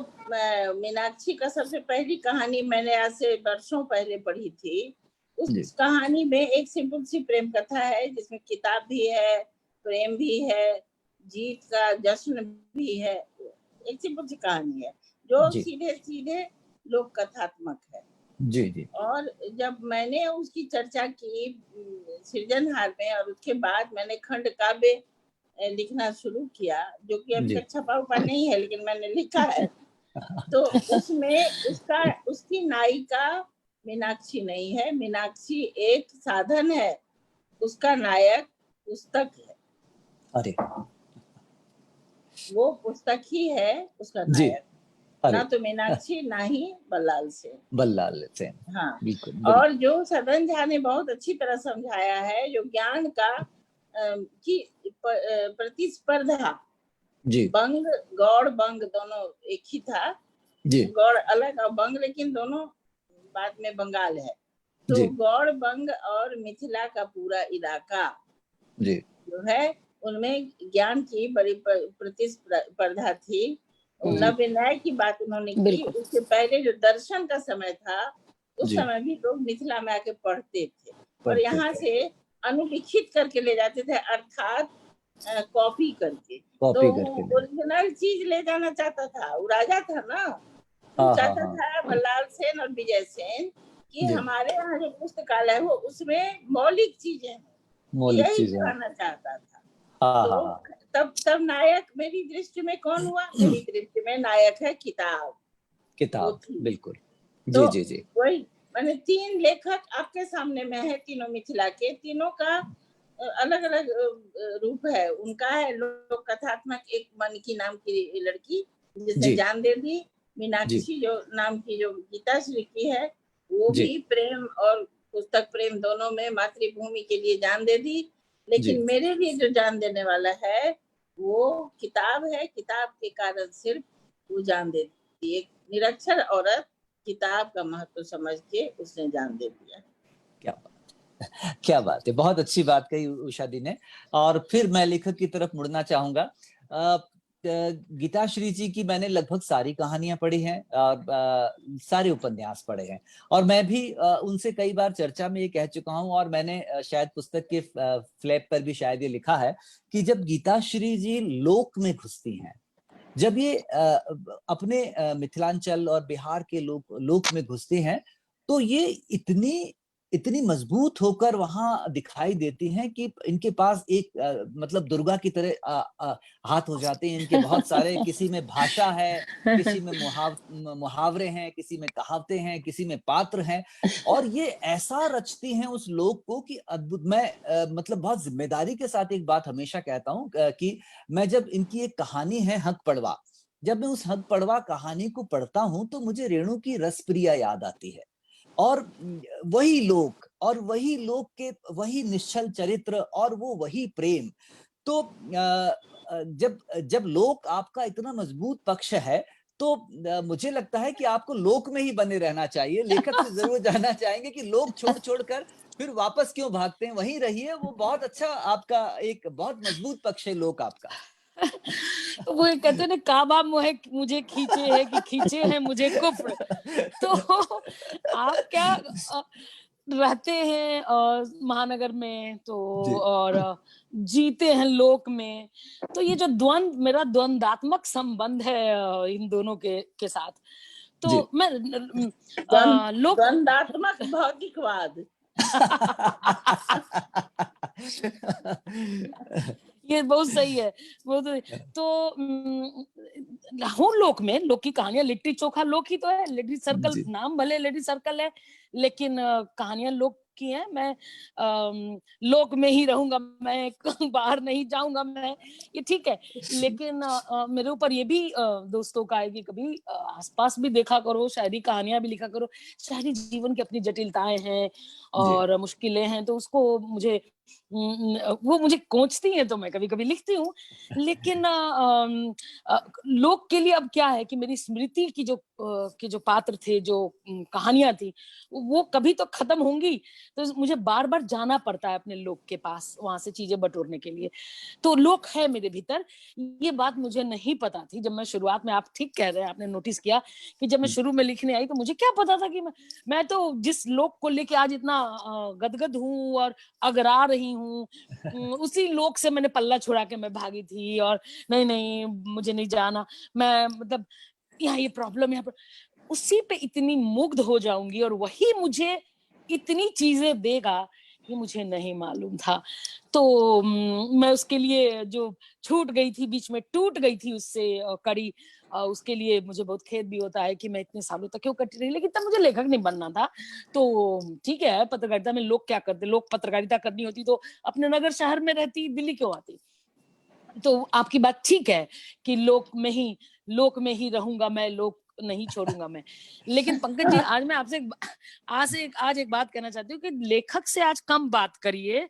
मीनाक्षी का सबसे पहली कहानी मैंने आज से वर्षों पहले पढ़ी थी, उस कहानी में एक सिंपल सी प्रेम कथा है जिसमें किताब भी है, प्रेम भी है, जीत का जश्न भी है। एक सिंपल सी कहानी है जो सीधे सीधे लोक कथात्मक है। जी जी। और जब मैंने उसकी चर्चा की सृजनहार में और उसके बाद मैंने खंड काव्य लिखना शुरू किया, जो कि अभी तक छपा हुआ नहीं है लेकिन मैंने लिखा है। तो उसमें उसकी नायिका मीनाक्षी नहीं है, मीनाक्षी एक साधन है, उसका नायक पुस्तक है। अरे वो पुस्तक ही है उसका नायक, ना तो मीनाक्षी ना ही बल्लाल सेन। हाँ बिल्कुल। और जो सदन झा ने बहुत अच्छी तरह समझाया है, जो ज्ञान का की प्रतिस्पर्धा, बंग गौड़ बंग दोनों एक ही था, गौड़ अलग और बंग लेकिन दोनों बाद में बंगाल है। तो गौड़ बंग और मिथिला का पूरा इलाका जो है उनमें ज्ञान की बड़ी प्रतिस्पर्धा थी। नव्य न्याय की बात उन्होंने की। उससे पहले जो दर्शन का समय था, उस समय भी लोग मिथिला में आके पढ़ते थे और यहाँ से अनुलिखित करके ले जाते थे, अर्थात कॉपी करके। तो ओरिजिनल चीज ले जाना चाहता था, वो राजा था ना, वो चाहता था बल्लाल सेन और विजय सेन कि हमारे यहाँ जो पुस्तकालय हो उसमें मौलिक चीजें, यही कराना चाहता था। तो तब नायक मेरी दृष्टि में कौन हुआ? मेरी दृष्टि में नायक है किताब। बिल्कुल। जी जी जी। वही मैंने 3 लेखक आपके सामने में है, तीनों मिथिला के, तीनों का अलग अलग रूप है। उनका है लोक कथात्मक, एक मनकी नाम की लड़की जिसने जान दे दी, मीनाक्षी जो नाम की जो गीताश्री की है, वो भी प्रेम और पुस्तक प्रेम दोनों में मातृभूमि के लिए जान दे दी। लेकिन मेरे लिए जो जान देने वाला है वो किताब है। किताब के कारण सिर्फ वो जान देती, एक निरक्षर औरत किताब का महत्व समझ के उसने जान दे दिया। क्या बात है, बहुत अच्छी बात कही उषा दी ने। और फिर मैं लेखक की तरफ मुड़ना चाहूंगा। गीताश्री जी की मैंने लगभग सारी कहानियां पढ़ी हैं और सारे उपन्यास पढ़े हैं और मैं भी उनसे कई बार चर्चा में ये कह चुका हूं और मैंने शायद पुस्तक के फ्लैप पर भी शायद ये लिखा है कि जब गीताश्री जी लोक में घुसती हैं, जब ये अपने मिथिलांचल और बिहार के लोक में घुसती हैं, तो ये इतनी मजबूत होकर वहां दिखाई देती हैं कि इनके पास एक मतलब दुर्गा की तरह हाथ हो जाते हैं इनके बहुत सारे। किसी में भाषा है, किसी में मुहावरे हैं, किसी में कहावतें हैं, किसी में पात्र हैं और ये ऐसा रचती हैं उस लोक को कि अद्भुत। मैं मतलब बहुत जिम्मेदारी के साथ एक बात हमेशा कहता हूँ कि मैं जब इनकी एक कहानी है हक पड़वा, जब मैं उस हक पड़वा कहानी को पढ़ता हूँ तो मुझे रेणु की रसप्रिया याद आती है और वही लोक और वही लोक के वही निश्चल चरित्र और वो वही प्रेम। तो जब लोक आपका इतना मजबूत पक्ष है तो मुझे लगता है कि आपको लोक में ही बने रहना चाहिए। लेखक से जरूर जानना चाहेंगे कि लोक छोड़ कर फिर वापस क्यों भागते हैं, वहीं रहिए। वो बहुत अच्छा, आपका एक बहुत मजबूत पक्ष है लोक आपका। वो कहते हैं काबा मुझे खींचे है कि खींचे हैं मुझे कुफ्र। तो आप क्या रहते हैं महानगर में तो और जीते हैं लोक में, तो ये जो मेरा द्वंदात्मक संबंध है इन दोनों के साथ। तो मैं द्वंदात्मक भौतिकवाद ये बहुत सही है। वो तो हूँ लोक में। लोक की कहानियां, लिट्टी चोखा लोक ही तो है। लिट्टी सर्कल नाम भले लिट्टी सर्कल है लेकिन कहानियां लोक की हैं, मैं लोक में ही रहूंगा, मैं बाहर नहीं जाऊंगा, मैं ये ठीक है। लेकिन मेरे ऊपर ये भी दोस्तों का है कि कभी आसपास भी देखा करो, शायरी कहानियां भी लिखा करो। शहरी जीवन की अपनी जटिलताएं हैं और मुश्किलें हैं, तो उसको मुझे वो मुझे कोंचती हैं, तो मैं कभी कभी लिखती हूँ। लेकिन लोक के लिए अब क्या है कि मेरी स्मृति की जो पात्र थे, जो कहानियां थी, वो कभी तो खत्म होंगी, तो मुझे बार बार जाना पड़ता है अपने लोक के पास, वहां से चीजें बटोरने के लिए। तो लोक है मेरे भीतर। ये बात मुझे नहीं पता थी जब मैं शुरुआत में, आप ठीक कह रहे हैं, आपने नोटिस किया कि जब मैं शुरू में लिखने आई तो मुझे क्या पता था कि मैं तो जिस लोक को लेके आज इतना गदगद हूँ और अगरा रही हूँ, उसी लोक से मैंने पल्ला छुड़ा के मैं भागी थी, और नहीं नहीं मुझे नहीं जाना, मैं मतलब यहाँ ये प्रॉब्लम, यहाँ पर उसी पे इतनी मुग्ध हो जाऊंगी और वही मुझे इतनी चीजें देगा, ये मुझे नहीं मालूम था। तो मैं उसके लिए जो छूट गई थी, बीच में टूट गई थी उससे कड़ी, उसके लिए मुझे बहुत खेद भी होता है कि मैं इतने सालों तक क्यों कटी रही। लेकिन तब मुझे लेखक नहीं बनना था, तो ठीक है, पत्रकारिता में लोग क्या करते, लोग पत्रकारिता करनी होती तो अपने नगर शहर में रहती, दिल्ली क्यों आती। तो आपकी बात ठीक है कि लोक में ही रहूंगा मैं, लोक नहीं छोड़ूंगा मैं। लेकिन पंकज जी, आज मैं आपसे आज एक बात कहना चाहती हूँ कि लेखक से आज कम बात करिए,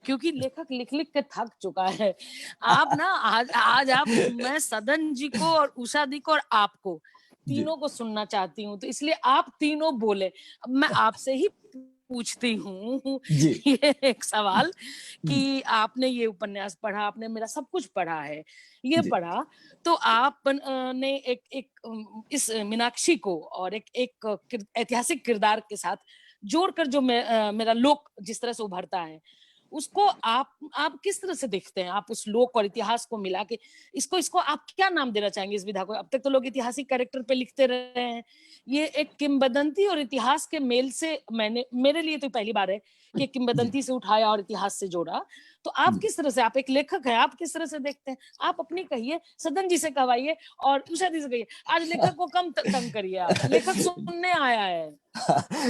क्योंकि लेखक लिख लिख के थक चुका है। आप ना आज आप, मैं सदन जी को और उषा दी को और आपको तीनों को सुनना चाहती हूँ, तो इसलिए आप तीनों बोले। अब मैं आपसे ही पूछती हूँ ये एक सवाल कि आपने ये उपन्यास पढ़ा, आपने मेरा सब कुछ पढ़ा है, ये पढ़ा, तो आप ने एक इस मीनाक्षी को और एक ऐतिहासिक किरदार के साथ जोड़कर जो मेरा लोक जिस तरह से उभरता है, उसको आप किस तरह से देखते हैं? आप उस लोक और इतिहास को मिला के इसको आप क्या नाम देना चाहेंगे इस विधा को? अब तक तो लोग ऐतिहासिक कैरेक्टर पे लिखते रहे हैं, ये एक किंवदंती और इतिहास के मेल से मेरे लिए तो पहली बार है कि किंवदंती से उठाया और इतिहास से जोड़ा। तो आप किस तरह से, आप एक लेखक हैं, आप किस तरह से देखते हैं? आप अपनी कहिए, सदन जी से कहवाइए और उषा जी से कहिए। आज लेखक को कम तंग करिए, आप लेखक सुनने आया है,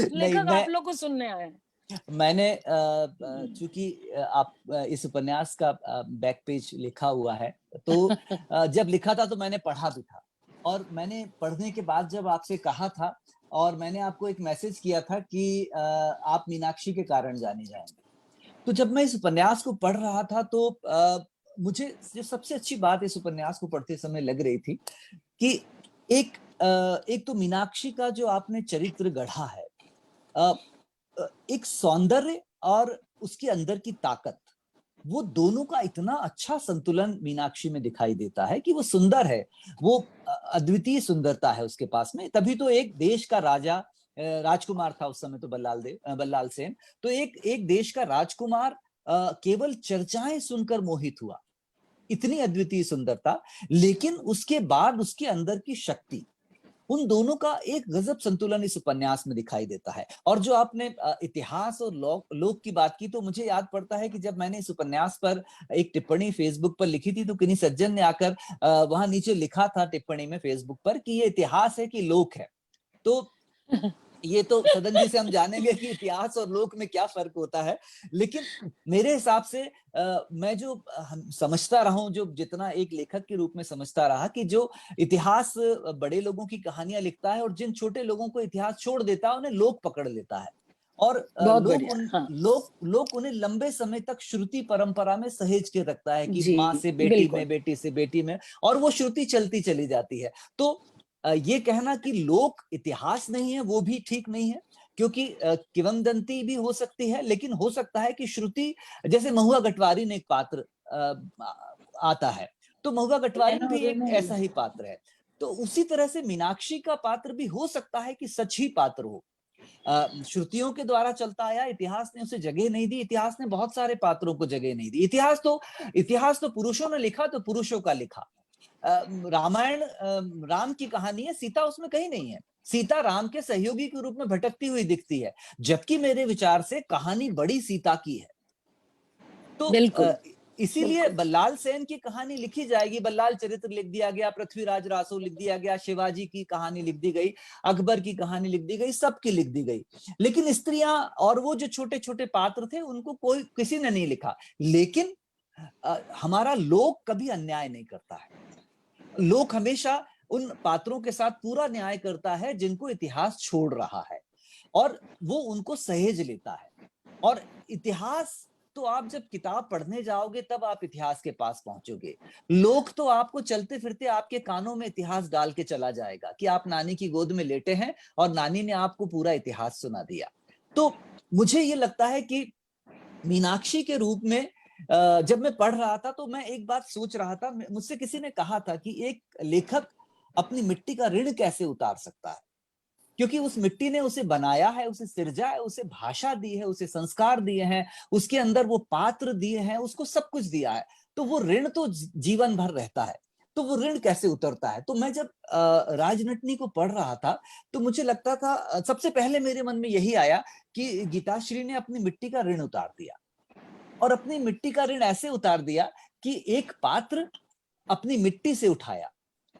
लेखक आप लोग को सुनने आया है। मैंने चूंकि आप इस उपन्यास का बैक पेज लिखा हुआ है, तो जब लिखा था तो मैंने पढ़ा भी था, और मैंने पढ़ने के बाद जब आपसे कहा था और मैंने आपको एक मैसेज किया था कि आप मीनाक्षी के कारण जाने जाएंगे, तो जब मैं इस उपन्यास को पढ़ रहा था तो मुझे जो सबसे अच्छी बात इस उपन्यास को पढ़ते समय लग रही थी कि एक तो मीनाक्षी का जो आपने चरित्र गढ़ा है, एक सौंदर्य और उसके अंदर की ताकत, वो दोनों का इतना अच्छा संतुलन मीनाक्षी में दिखाई देता है कि वो सुंदर है, वो अद्वितीय सुंदरता है उसके पास में। तभी तो एक देश का राजा, राजकुमार था उस समय तो बल्लाल सेन, तो एक देश का राजकुमार केवल चर्चाएं सुनकर मोहित हुआ, इतनी अद्वितीय सुंदरता। लेकिन उसके बाद उसके अंदर की शक्ति, उन दोनों का एक गजब संतुलन इस उपन्यास में दिखाई देता है। और जो आपने इतिहास और लोक की बात की, तो मुझे याद पड़ता है कि जब मैंने इस उपन्यास पर एक टिप्पणी फेसबुक पर लिखी थी, तो किन्हीं सज्जन ने आकर वहां नीचे लिखा था टिप्पणी में फेसबुक पर कि ये इतिहास है कि लोक है। तो ये तो सदन जी से हम जानेंगे कि इतिहास और लोक में क्या फर्क होता है। लेकिन मेरे हिसाब से मैं जो समझता रहा हूं, जो जितना एक लेखक के रूप में समझता रहा, कि जो इतिहास बड़े लोगों की कहानियां लिखता है और जिन छोटे लोगों को इतिहास छोड़ देता है, उन्हें लोक पकड़ लेता है। और लोक उन्हें लंबे समय तक श्रुति परंपरा में सहेज के रखता है कि माँ से बेटी में, बेटी से बेटी में, और वो श्रुति चलती चली जाती है। तो ये कहना कि लोक इतिहास नहीं है, वो भी ठीक नहीं है, क्योंकि किंवदंती भी हो सकती है, लेकिन हो सकता है कि श्रुति, जैसे महुआ गटवारी ने एक पात्र आता है, तो महुआ गटवारी भी एक ऐसा ही पात्र है। तो उसी तरह से मीनाक्षी का पात्र भी हो सकता है कि सच ही पात्र हो, श्रुतियों के द्वारा चलता आया, इतिहास ने उसे जगह नहीं दी, इतिहास ने बहुत सारे पात्रों को जगह नहीं दी। इतिहास तो पुरुषों ने लिखा, तो पुरुषों का लिखा। रामायण राम की कहानी है, सीता उसमें कहीं नहीं है, सीता राम के सहयोगी के रूप में भटकती हुई दिखती है, जबकि मेरे विचार से कहानी बड़ी सीता की है। तो इसीलिए बल्लाल सेन की कहानी लिखी जाएगी, बल्लाल चरित्र लिख दिया गया, पृथ्वीराज रासो लिख दिया गया, शिवाजी की कहानी लिख दी गई, अकबर की कहानी लिख दी गई, सबकी लिख दी गई, लेकिन स्त्रियां और वो जो छोटे छोटे पात्र थे उनको कोई किसी ने नहीं लिखा। लेकिन हमारा लोक कभी अन्याय नहीं करता है, लोक हमेशा उन पात्रों के साथ पूरा न्याय करता है जिनको इतिहास छोड़ रहा है, और वो उनको सहेज लेता है। और इतिहास तो आप जब किताब पढ़ने जाओगे तब आप इतिहास के पास पहुंचोगे, लोग तो आपको चलते फिरते आपके कानों में इतिहास डाल के चला जाएगा कि आप नानी की गोद में लेटे हैं और नानी ने आपको पूरा इतिहास सुना दिया। तो मुझे ये लगता है कि मीनाक्षी के रूप में जब मैं पढ़ रहा था तो मैं एक बात सोच रहा था, मुझसे किसी ने कहा था कि एक लेखक अपनी मिट्टी का ऋण कैसे उतार सकता है, क्योंकि उस मिट्टी ने उसे बनाया है, उसे सिरजा है, उसे भाषा दी है, उसे संस्कार दिए हैं, उसके अंदर वो पात्र दिए हैं, उसको सब कुछ दिया है, तो वो ऋण तो जीवन भर रहता है, तो वो ऋण कैसे उतरता है। तो मैं जब राजनटनी को पढ़ रहा था तो मुझे लगता था, सबसे पहले मेरे मन में यही आया कि गीताश्री ने अपनी मिट्टी का ऋण उतार दिया, और अपनी मिट्टी का ऋण ऐसे उतार दिया कि एक पात्र अपनी मिट्टी से उठाया,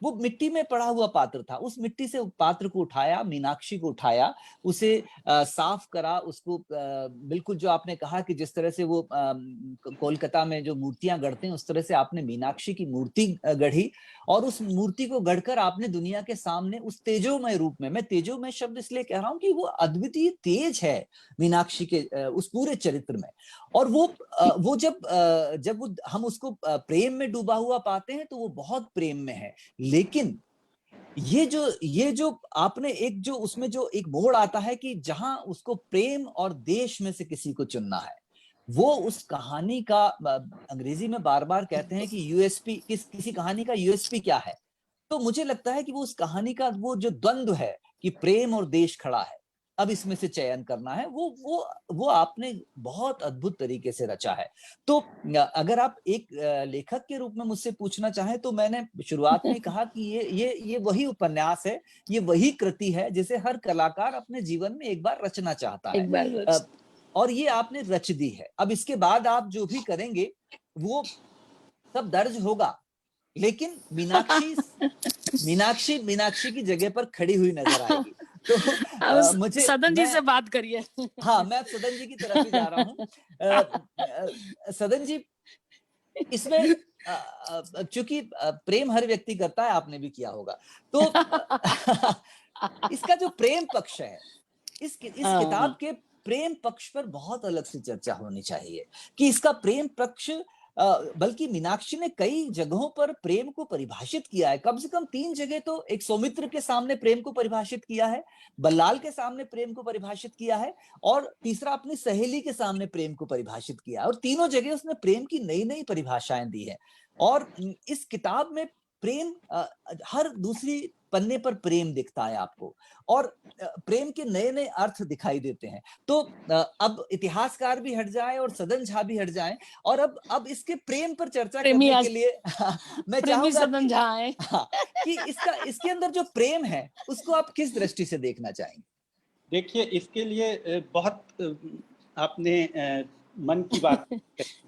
वो मिट्टी में पड़ा हुआ पात्र था, उस मिट्टी से पात्र को उठाया, मीनाक्षी को उठाया, उसे साफ करा, उसको बिल्कुल जो आपने कहा कि जिस तरह से वो कोलकाता में जो मूर्तियां गढ़ते हैं उस तरह से आपने मीनाक्षी की मूर्ति गढ़ी, और उस मूर्ति को गढ़कर आपने दुनिया के सामने उस तेजोमय रूप में, मैं तेजोमय शब्द इसलिए कह रहा हूं कि वो अद्वितीय तेज है मीनाक्षी के उस पूरे चरित्र में। और वो जब वो हम उसको प्रेम में डूबा हुआ पाते हैं तो वो बहुत प्रेम में है, लेकिन ये जो आपने एक जो उसमें जो एक मोड़ आता है कि जहां उसको प्रेम और देश में से किसी को चुनना है, वो उस कहानी का, अंग्रेजी में बार बार कहते हैं कि यूएसपी, किसी कहानी का यूएसपी क्या है, तो मुझे लगता है कि वो उस कहानी का वो जो द्वंद्व है कि प्रेम और देश खड़ा है, अब इसमें से चयन करना है, वो आपने बहुत अद्भुत तरीके से रचा है। तो अगर आप एक लेखक के रूप में मुझसे पूछना चाहें तो मैंने शुरुआत में कहा कि ये वही उपन्यास है, ये वही कृति है जिसे हर कलाकार अपने जीवन में एक बार रचना चाहता है, और ये आपने रच दी है। अब इसके बाद आप जो भी करेंगे वो सब दर्ज होगा, लेकिन मीनाक्षी की जगह पर खड़ी हुई नजर आएगी। तो मुझे सदन जी से बात करिए। हाँ, मैं सदन जी की तरफ ही जा रहा हूँ। सदन जी, इसमें चूंकि प्रेम हर व्यक्ति करता है, आपने भी किया होगा, तो इसका जो प्रेम पक्ष है, इस किताब के प्रेम पक्ष पर बहुत अलग से चर्चा होनी चाहिए कि इसका प्रेम पक्ष, बल्कि मीनाक्षी ने कई जगहों पर प्रेम को परिभाषित किया है, कम से कम 3 जगह तो, एक सौमित्र के सामने प्रेम को परिभाषित किया है, बल्लाल के सामने प्रेम को परिभाषित किया है, और तीसरा अपनी सहेली के सामने प्रेम को परिभाषित किया है, और तीनों जगह उसने प्रेम की नई नई परिभाषाएं दी है। और इस किताब में प्रेम, हर दूसरी पन्ने पर प्रेम दिखता है आपको, और प्रेम के नए नए अर्थ दिखाई देते हैं। तो अब इतिहासकार भी हट जाए और सदन झा भी हट जाए, और अब इसके प्रेम पर चर्चा करने के लिए मैं चाहूंगा कि इसके अंदर जो प्रेम है उसको आप किस दृष्टि से देखना चाहेंगे? देखिए, इसके लिए बहुत आपने मन की बात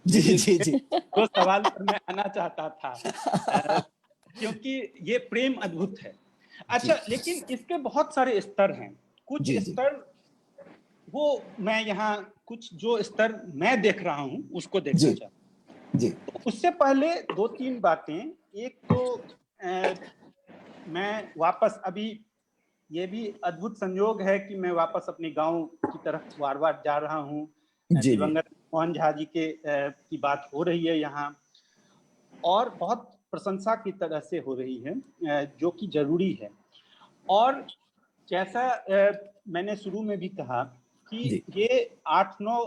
जी तो सवाल पर मैं आना चाहता था, क्योंकि ये प्रेम अद्भुत है। अच्छा, लेकिन इसके बहुत सारे स्तर हैं, कुछ स्तर वो मैं यहाँ कुछ जो स्तर मैं देख रहा हूँ उसको देखना चाहता हूँ। तो उससे पहले 2-3 बातें। एक तो मैं वापस, अभी ये भी अद्भुत संयोग है कि मैं वापस अपने गांव की तरफ बार-बार जा रहा हूँ। दिवंगत मोहन झा जी की बात हो रही है यहाँ, और बहुत प्रशंसा की तरह से हो रही है, जो कि जरूरी है। और जैसा मैंने शुरू में भी कहा कि ये 8-9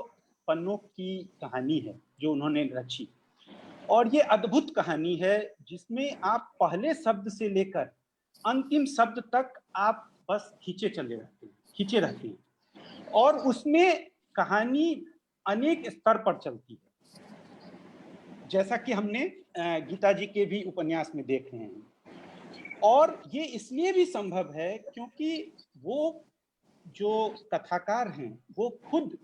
पन्नों की कहानी है जो उन्होंने रची, और ये अद्भुत कहानी है जिसमें आप पहले शब्द से लेकर अंतिम शब्द तक आप बस खींचे रहते हैं, और उसमें कहानी अनेक स्तर पर चलती है, जैसा कि हमने गीता जी के भी उपन्यास में देख रहे हैं। और ये इसलिए भी संभव है क्योंकि वो जो कथाकार हैं वो खुद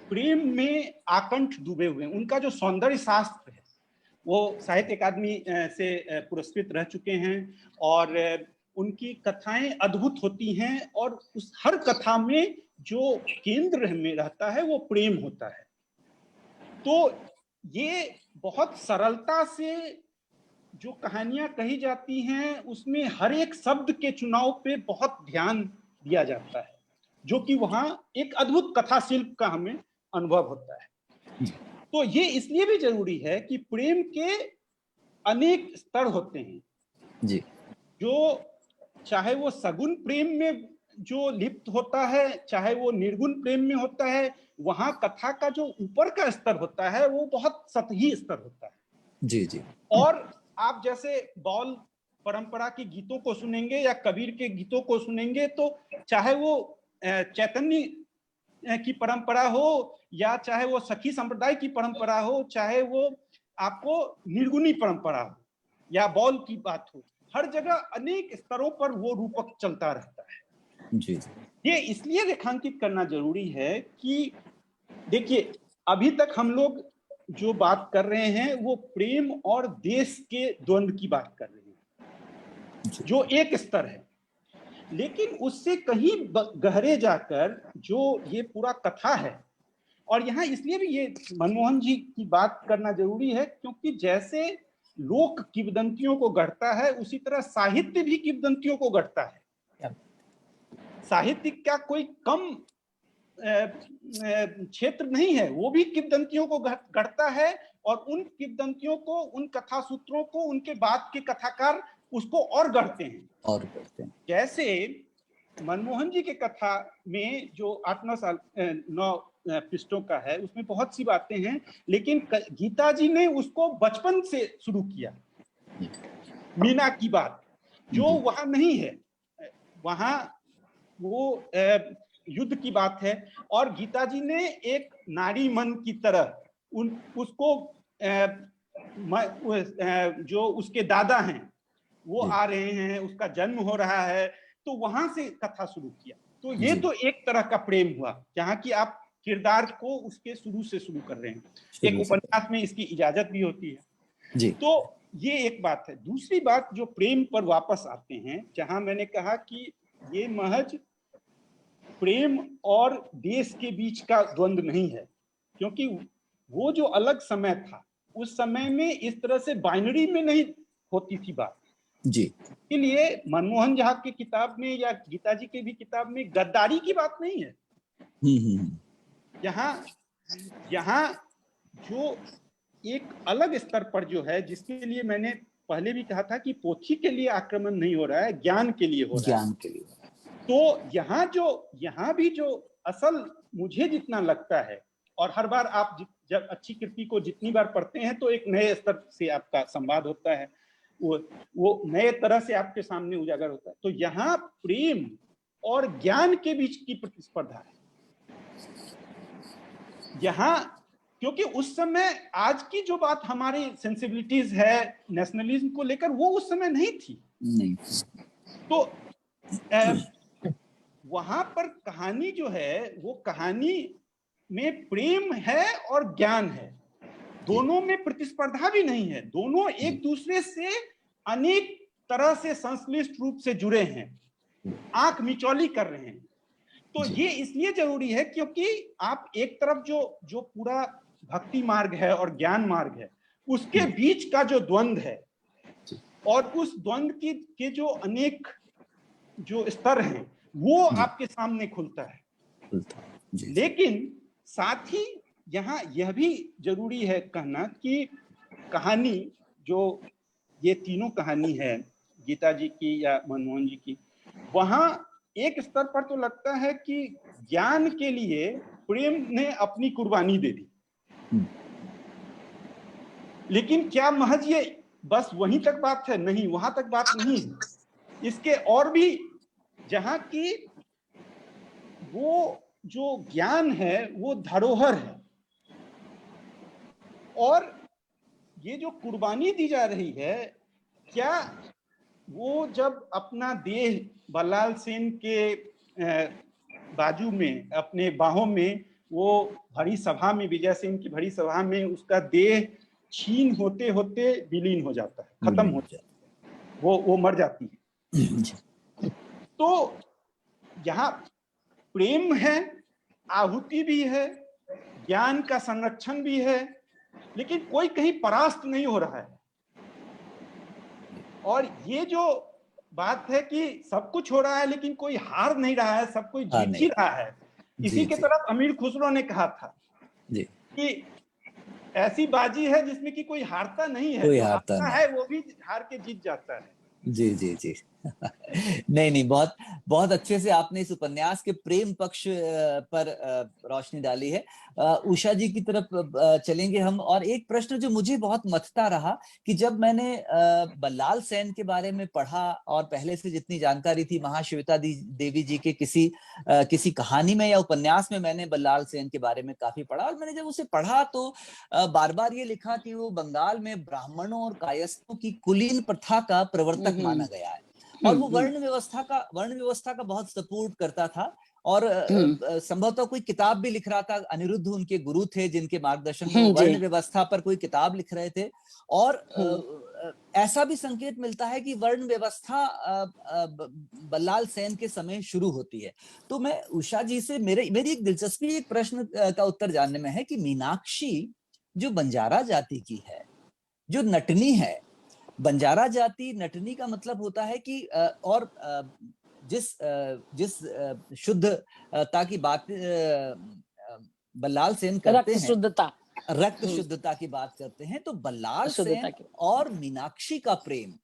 प्रेम में आकंठ डूबे हुए हैं। उनका जो सौंदर्य शास्त्र है वो साहित्य अकादमी से पुरस्कृत रह चुके हैं और उनकी कथाएं अद्भुत होती हैं और उस हर कथा में जो केंद्र में रहता है वो प्रेम होता है। तो ये बहुत सरलता से जो कहानियां कही जाती हैं उसमें हर एक शब्द के चुनाव पे बहुत ध्यान दिया जाता है, जो कि वहां एक अद्भुत कथा शिल्प का हमें अनुभव होता है। तो ये इसलिए भी जरूरी है कि प्रेम के अनेक स्तर होते हैं जी, जो चाहे वो सगुण प्रेम में जो लिप्त होता है, चाहे वो निर्गुण प्रेम में होता है, वहां कथा का जो ऊपर का स्तर होता है वो बहुत सतही स्तर होता है। जी जी। और आप जैसे बाउल परंपरा के गीतों को सुनेंगे या कबीर के गीतों को सुनेंगे तो चाहे वो चैतन्य की परंपरा हो या चाहे वो सखी संप्रदाय की परंपरा हो, चाहे वो आपको निर्गुणी परंपरा हो या बाउल की बात हो, हर जगह अनेक स्तरों पर वो रूपक चलता रहता है। जी, ये इसलिए रेखांकित करना जरूरी है कि देखिए अभी तक हम लोग जो बात कर रहे हैं वो प्रेम और देश के द्वंद्व की बात कर रहे हैं, जो एक स्तर है। लेकिन उससे कहीं गहरे जाकर जो ये पूरा कथा है, और यहाँ इसलिए भी ये मनमोहन जी की बात करना जरूरी है क्योंकि जैसे लोक किंवदंतियों को गढ़ता है उसी तरह साहित्य भी किंवदंतियों को गढ़ता है। साहित्य का कोई कम क्षेत्र नहीं है, वो भी किंवदंतियों को गढ़ता है और उन किंवदंतियों को, उन कथा सूत्रों को उनके बाद के कथाकार उसको और गढ़ते हैं। जैसे मनमोहन जी के कथा में जो 8-9 पृष्ठों का है उसमें बहुत सी बातें हैं, लेकिन गीता जी ने उसको बचपन से शुरू किया। मीना की बात जो वहां नहीं है, वहां वो युद्ध की बात है और गीता जी ने एक नारी मन की तरह उसको जो उसके दादा हैं वो आ रहे हैं, उसका जन्म हो रहा है, तो वहां से कथा शुरू किया। तो ये तो एक तरह का प्रेम हुआ जहाँ की आप किरदार को उसके शुरू से शुरू कर रहे हैं। एक उपन्यास में इसकी इजाजत भी होती है जी। तो ये एक बात है। दूसरी बात जो प्रेम पर वापस आते हैं, जहां मैंने कहा कि ये महज प्रेम और देश के बीच का द्वंद्व नहीं है, क्योंकि वो जो अलग समय था उस समय में इस तरह से बाइनरी में नहीं होती थी बात जी। इसके लिए मनमोहन झा की किताब में या गीता जी की भी किताब में गद्दारी की बात नहीं है। यहाँ जो एक अलग स्तर पर जो है, जिसके लिए मैंने पहले भी कहा था कि पोथी के लिए आक्रमण नहीं हो रहा है, ज्ञान के लिए हो रहा है। ज्ञान के लिए। तो यहाँ भी जो असल मुझे जितना लगता है, और हर बार आप जब अच्छी कृति को जितनी बार पढ़ते हैं तो एक नए स्तर से आपका संवाद होता है, वो नए तरह से आपके सामने उजागर होता है। तो यहाँ प्रेम और ज्ञान के बीच की प्रतिस्पर्धा है यहाँ, क्योंकि उस समय आज की जो बात हमारी सेंसिबिलिटीज है नेशनलिज्म को लेकर, वो उस समय नहीं थी। तो वहां पर कहानी जो है वो कहानी में प्रेम है और ज्ञान है, दोनों में प्रतिस्पर्धा भी नहीं है, दोनों एक दूसरे से अनेक तरह से संश्लिष्ट रूप से जुड़े हैं, आंख मिचौली कर रहे हैं। तो ये इसलिए जरूरी है क्योंकि आप एक तरफ जो पूरा भक्ति मार्ग है और ज्ञान मार्ग है, उसके बीच का जो द्वंद्व है और उस द्वंद्व के जो अनेक जो स्तर हैं वो आपके सामने खुलता है। लेकिन साथ ही यहाँ यह भी जरूरी है कहना कि कहानी जो ये तीनों कहानी है गीता जी की या मनमोहन जी की, वहां एक स्तर पर तो लगता है कि ज्ञान के लिए प्रेम ने अपनी कुर्बानी दे दी, लेकिन क्या महज ये बस वहीं तक बात है? नहीं, वहां तक बात नहीं है। इसके और भी, जहां की वो जो ज्ञान है वो धरोहर है, और ये जो कुर्बानी दी जा रही है, क्या वो जब अपना देह बल्लाल सेन के बाजू में, अपने बाहों में वो भरी सभा में, विजय सिंह की भरी सभा में उसका देह छीन होते होते विलीन हो जाता है, खत्म हो जाता है, वो मर जाती है। तो यहाँ प्रेम है, आहुति भी है, ज्ञान का संरक्षण भी है, लेकिन कोई कहीं परास्त नहीं हो रहा है। और ये जो बात है कि सब कुछ हो रहा है लेकिन कोई हार नहीं रहा है, सब कोई जीत ही रहा है। इसी के तरफ अमीर खुसरो ने कहा था कि ऐसी बाजी है जिसमें कि कोई हारता नहीं है, कोई हारता है वो भी हार के जीत जाता है। जी जी जी नहीं, बहुत बहुत अच्छे से आपने इस उपन्यास के प्रेम पक्ष पर रोशनी डाली है। उषा जी की तरफ चलेंगे हम। और एक प्रश्न जो मुझे बहुत मथता रहा कि जब मैंने बल्लाल सेन के बारे में पढ़ा और पहले से जितनी जानकारी थी महाश्वेता देवी जी के किसी कहानी में या उपन्यास में मैंने बल्लाल सेन के बारे में काफी पढ़ा, और मैंने जब उसे पढ़ा तो बार बार ये लिखा कि वो बंगाल में ब्राह्मणों और कायस्थों की कुलीन प्रथा का प्रवर्तक माना गया है, और वो वर्ण व्यवस्था का बहुत सपोर्ट करता था, और संभवतः कोई किताब भी लिख रहा था। अनिरुद्ध उनके गुरु थे जिनके मार्गदर्शन में वर्ण व्यवस्था पर कोई किताब लिख रहे थे, और ऐसा भी संकेत मिलता है कि वर्ण व्यवस्था बल्लाल सेन के समय शुरू होती है। तो मैं उषा जी से मेरी एक दिलचस्पी एक प्रश्न का उत्तर जानने में है कि मीनाक्षी जो बंजारा जाति की है, जो नटनी है, बंजारा जाति नटनी का मतलब होता है कि और जिस शुद्धता की बात बल्लाल सेन करते हैं, रक्त शुद्धता की बात करते हैं, तो बल्लाल सेन और मीनाक्षी का प्रेम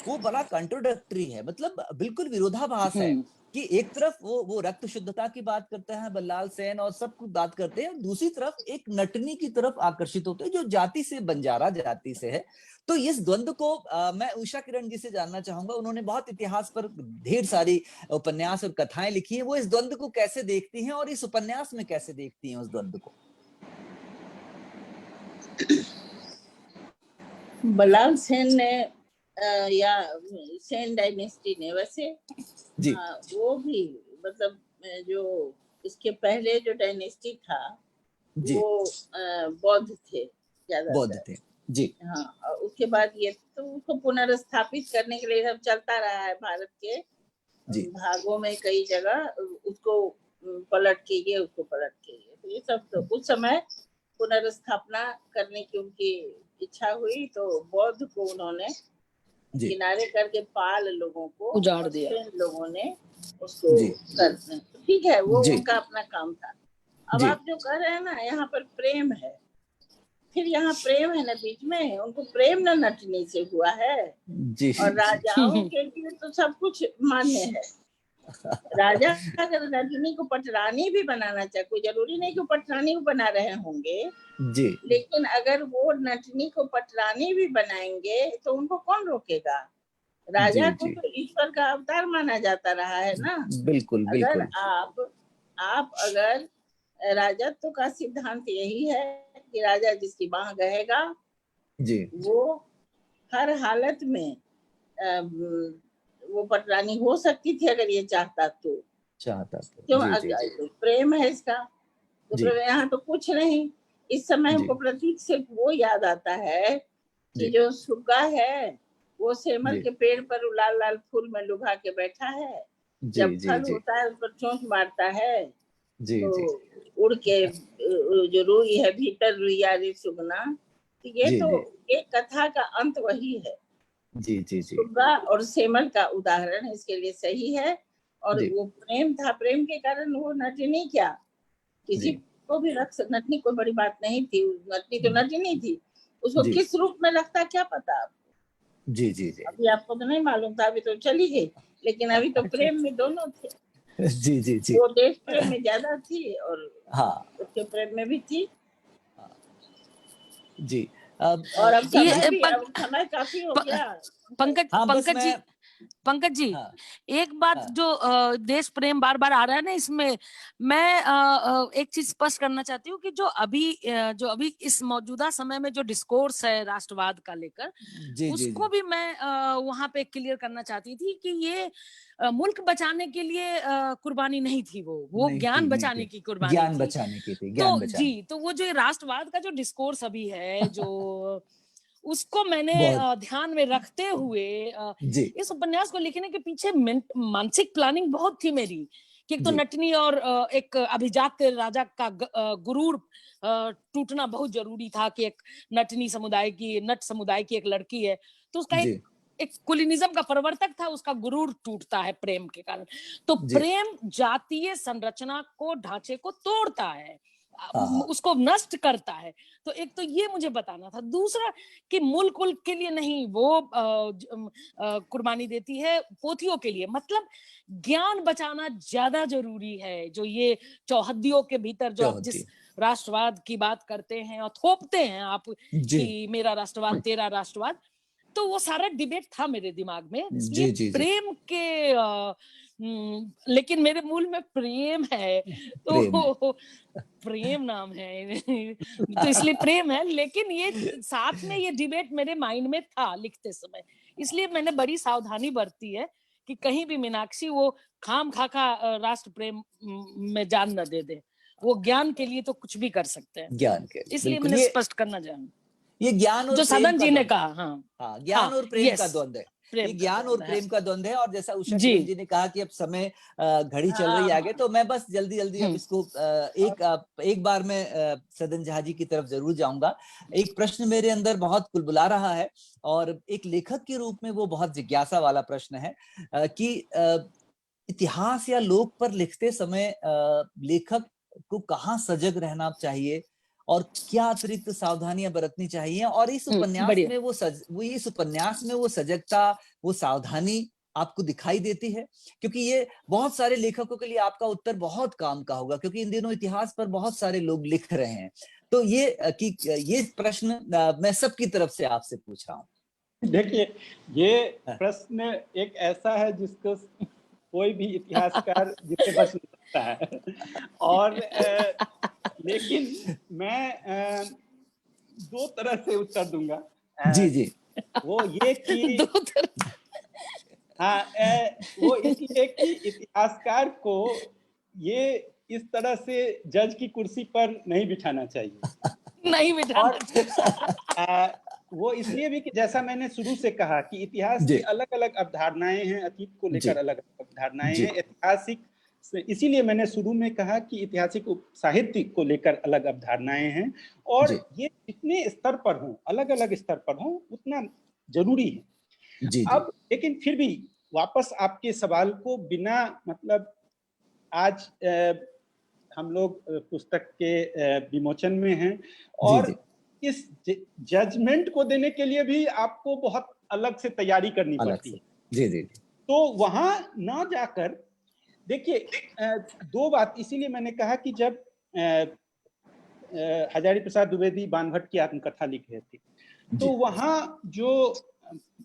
वो बड़ा कंट्रोडक्टरी है, मतलब बिल्कुल विरोधाभास है कि एक तरफ वो रक्त शुद्धता की बात करते हैं बल्लाल सेन और सब कुछ बात करते हैं, दूसरी तरफ एक नटनी की तरफ आकर्षित होते हैं जो जाति से बंजारा जाति से है। तो इस द्वंद्व को मैं उषा किरण जी से जानना चाहूंगा। उन्होंने बहुत इतिहास पर ढेर सारी उपन्यास और कथाएं लिखी हैं, वो इस द्वंद्व को कैसे देखती हैं और इस उपन्यास में कैसे देखती हैं उस द्वंद्व को? बल्लाल सेन ने या सेन डायनेस्टी ने वैसे वो भी मतलब जो इसके पहले जो डायनेस्टी था वो बौद्ध थे, बौद्ध थे जी। हाँ, और उसके बाद ये तो उसको पुनर्स्थापित करने के लिए सब चलता रहा है भारत के भागों में, कई जगह उसको पलट के ये उसको पलट के ये, तो ये सब तो उस समय पुनर्स्थापना करने की उनकी इच्छा हुई, तो बौद्ध को उन्होंने किनारे करके पाल लोगों को उजाड़ दिया, लोगों ने उसको कर, ठीक है, वो उनका अपना काम था। अब आप जो कह रहे हैं ना, यहाँ पर प्रेम है, फिर यहाँ प्रेम है ना बीच में, उनको प्रेम न नटनी से हुआ है जी, और राजाओं के लिए तो सब कुछ मान्य है। राजा अगर नटनी को पटरानी भी बनाना चाहे, कोई जरूरी नहीं कि पटरानी को बना रहे होंगे जी, लेकिन अगर वो नटनी को पटरानी भी बनाएंगे तो उनको कौन रोकेगा? राजा को तो ईश्वर का अवतार माना जाता रहा है ना। बिल्कुल बिल्कुल। अगर आप अगर राजत्व का सिद्धांत यही है कि राजा जिसकी बाह गहेगा जी, वो हर हालत में वो पटरानी हो सकती थी अगर ये चाहता तो। क्यों? तो प्रेम है इसका, तो यहाँ तो कुछ नहीं। इस समय हमको प्रतीक से वो याद आता है कि जो सुग्गा है वो सेमल के पेड़ पर लाल लाल फूल में लुभा के बैठा है, जब फल होता है उस पर चोंच मारता है तो उड़ के जो रुई है भीतर रुइयारी सुगना, तो ये तो एक कथा का अंत वही है जी जी जी। सुग्गा और सेमल का उदाहरण इसके लिए सही है। और वो प्रेम था, प्रेम के कारण वो नटनी क्या किसी को भी रख, नटनी कोई बड़ी बात नहीं थी, नटनी तो नटनी थी, उसको किस रूप में रखता क्या पता आपको जी जी जी। अभी आपको तो नहीं मालूम था, अभी तो चली गई, लेकिन अभी तो प्रेम में दोनों थे जी जी जी। वो देश प्रेम में ज्यादा थी और उसके प्रेम में भी थी जी। और अब समय काफी हो गया। पंकज जी पंकज जी, हाँ, एक बात हाँ, जो देश प्रेम बार बार आ रहा है ना इसमें, मैं एक चीज स्पष्ट करना चाहती हूँ कि जो अभी इस मौजूदा समय में जो डिस्कोर्स है राष्ट्रवाद का लेकर, जी, जी, उसको भी मैं वहां पे क्लियर करना चाहती थी कि ये मुल्क बचाने के लिए कुर्बानी नहीं थी, वो नहीं ज्ञान थी, नहीं बचाने थी, की कुर्बानी ज्ञान थी। बचाने की थी, तो ज्ञान जी, बचाने। तो वो जो ये राष्ट्रवाद का जो डिस्कोर्स अभी है, जो उसको मैंने बहुत, ध्यान में रखते हुए जी, इस उपन्यास को लिखने के पीछे मानसिक प्लानिंग बहुत थी मेरी, कि एक तो जी, नटनी और एक अभिजात राजा का गुरूर टूटना बहुत जरूरी था, कि एक नट समुदाय की एक लड़की है, तो उसका जी, एक कुलीनिज्म का प्रवर्तक था, उसका गुरूर टूटता है प्रेम के कारण। तो जी, प्रेम जातीय संरचना को, ढांचे को तोड़ता है, हाँ, हाँ, उसको नष्ट करता है। तो एक तो ये मुझे बताना था। दूसरा कि मुल्क के लिए नहीं, वो कुर्बानी देती है पोथियों के लिए, मतलब ज्ञान बचाना ज्यादा जरूरी है। जो ये चौहद्दियों के भीतर जो आप चौहद्दी, जिस राष्ट्रवाद की बात करते हैं और थोपते हैं आप, जी, कि मेरा राष्ट्रवाद तेरा राष्ट्रवाद, तो वो सारा डिबेट था मेरे दिमाग में। इसलिए जी, जी, जी, प्रेम के लेकिन मेरे मूल में प्रेम है, प्रेम है। तो प्रेम नाम है तो इसलिए प्रेम है। लेकिन ये साथ में ये डिबेट मेरे माइंड में था लिखते समय, इसलिए मैंने बड़ी सावधानी बरती है कि कहीं भी मीनाक्षी वो खाम खाका राष्ट्र प्रेम में जान न दे दे। वो ज्ञान के लिए तो कुछ भी कर सकते हैं, ज्ञान के लिए, इसलिए बिल्कुल। मैंने स्पष्ट करना चाहा, ये ज्ञान और जो प्रेम सदन का जी ने द्वंद्व, कहा। हाँ, हाँ, ज्ञान हाँ, और प्रेम का यस, द्वंद्व है। ये प्रेम का ज्ञान और द्वंद्व है प्रेम का द्वंद्व है। और जैसा उषा जी। किरण जी ने कहा कि अब समय घड़ी चल रही है आगे, हाँ, तो मैं बस जल्दी जल्दी अब इसको एक बार में सदन जहां जी की तरफ जरूर जाऊंगा। एक प्रश्न मेरे अंदर बहुत कुलबुला रहा है, और एक लेखक के रूप में वो बहुत जिज्ञासा वाला प्रश्न है, कि इतिहास या लोक पर लिखते समय लेखक को कहाँ सजग रहना चाहिए, और क्या अतिरिक्त सावधानियां बरतनी चाहिए, और इस उपन्यास बढ़िया। में इस उपन्यास में वो सजगता, वो सावधानी आपको दिखाई देती है? क्योंकि ये बहुत सारे लेखकों के लिए आपका उत्तर बहुत काम का होगा, क्योंकि इन दिनों इतिहास पर बहुत सारे लोग लिख रहे हैं। तो ये प्रश्न मैं सबकी तरफ से आपसे पूछ रहा हूँ। देखिए, ये प्रश्न एक ऐसा है जिसको कोई भी इतिहासकार जिससे बच नहीं सकता है। और लेकिन मैं दो तरह से उत्तर दूंगा। जी, जी, वो ये कि दो तरफ हाँ, वो इसलिए कि इतिहासकार को ये इस तरह से जज की कुर्सी पर नहीं बिठाना चाहिए। नहीं और बिठाना चाहिए। वो इसलिए भी कि जैसा मैंने शुरू से कहा कि इतिहास की जी, अलग अलग अवधारणाएं हैं, अतीत को जी, लेकर अलग अलग अवधारणाएं जी, हैं, ऐतिहासिक इसीलिए मैंने शुरू में कहा कि ऐतिहासिक साहित्य को लेकर अलग अवधारणाएं हैं। और जी, ये जितने स्तर पर हों, अलग अलग स्तर पर हों, उतना जरूरी है। जी, जी, अब लेकिन फिर भी वापस आपके सवाल को बिना मतलब आज हम लोग पुस्तक के विमोचन में हैं, जी, और जी, इस जजमेंट को देने के लिए भी आपको बहुत अलग से तैयारी करनी अलग पड़ती से, है। जी, जी, तो वहां ना जाकर देखिए, दो बात इसीलिए मैंने कहा कि जब हजारी प्रसाद द्विवेदी बाणभट्ट की आत्मकथा लिख रहे थे, तो जी, वहां जो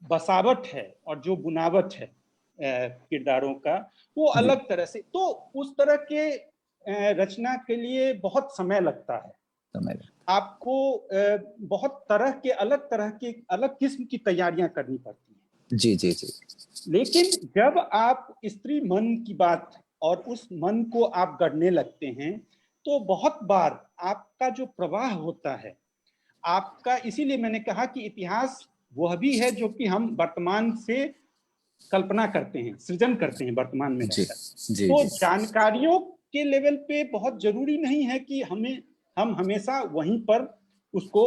बसावट है और जो बुनावट है किरदारों का, वो जी, अलग तरह से, तो उस तरह के रचना के लिए बहुत समय लगता है। समझ गया। आपको बहुत तरह के अलग किस्म की तैयारियां करनी पड़ती हैं। जी, जी, जी, लेकिन जब आप स्त्री मन की बात और उस मन को आप गढ़ने लगते हैं, तो बहुत बार आपका जो प्रवाह होता है आपका, इसीलिए मैंने कहा कि इतिहास वह भी है जो कि हम वर्तमान से कल्पना करते हैं, सृजन करते हैं वर्तमान में जी, रहकर। जी, तो जी, जानकारियों के लेवल पे बहुत जरूरी नहीं है कि हम हमेशा वहीं पर उसको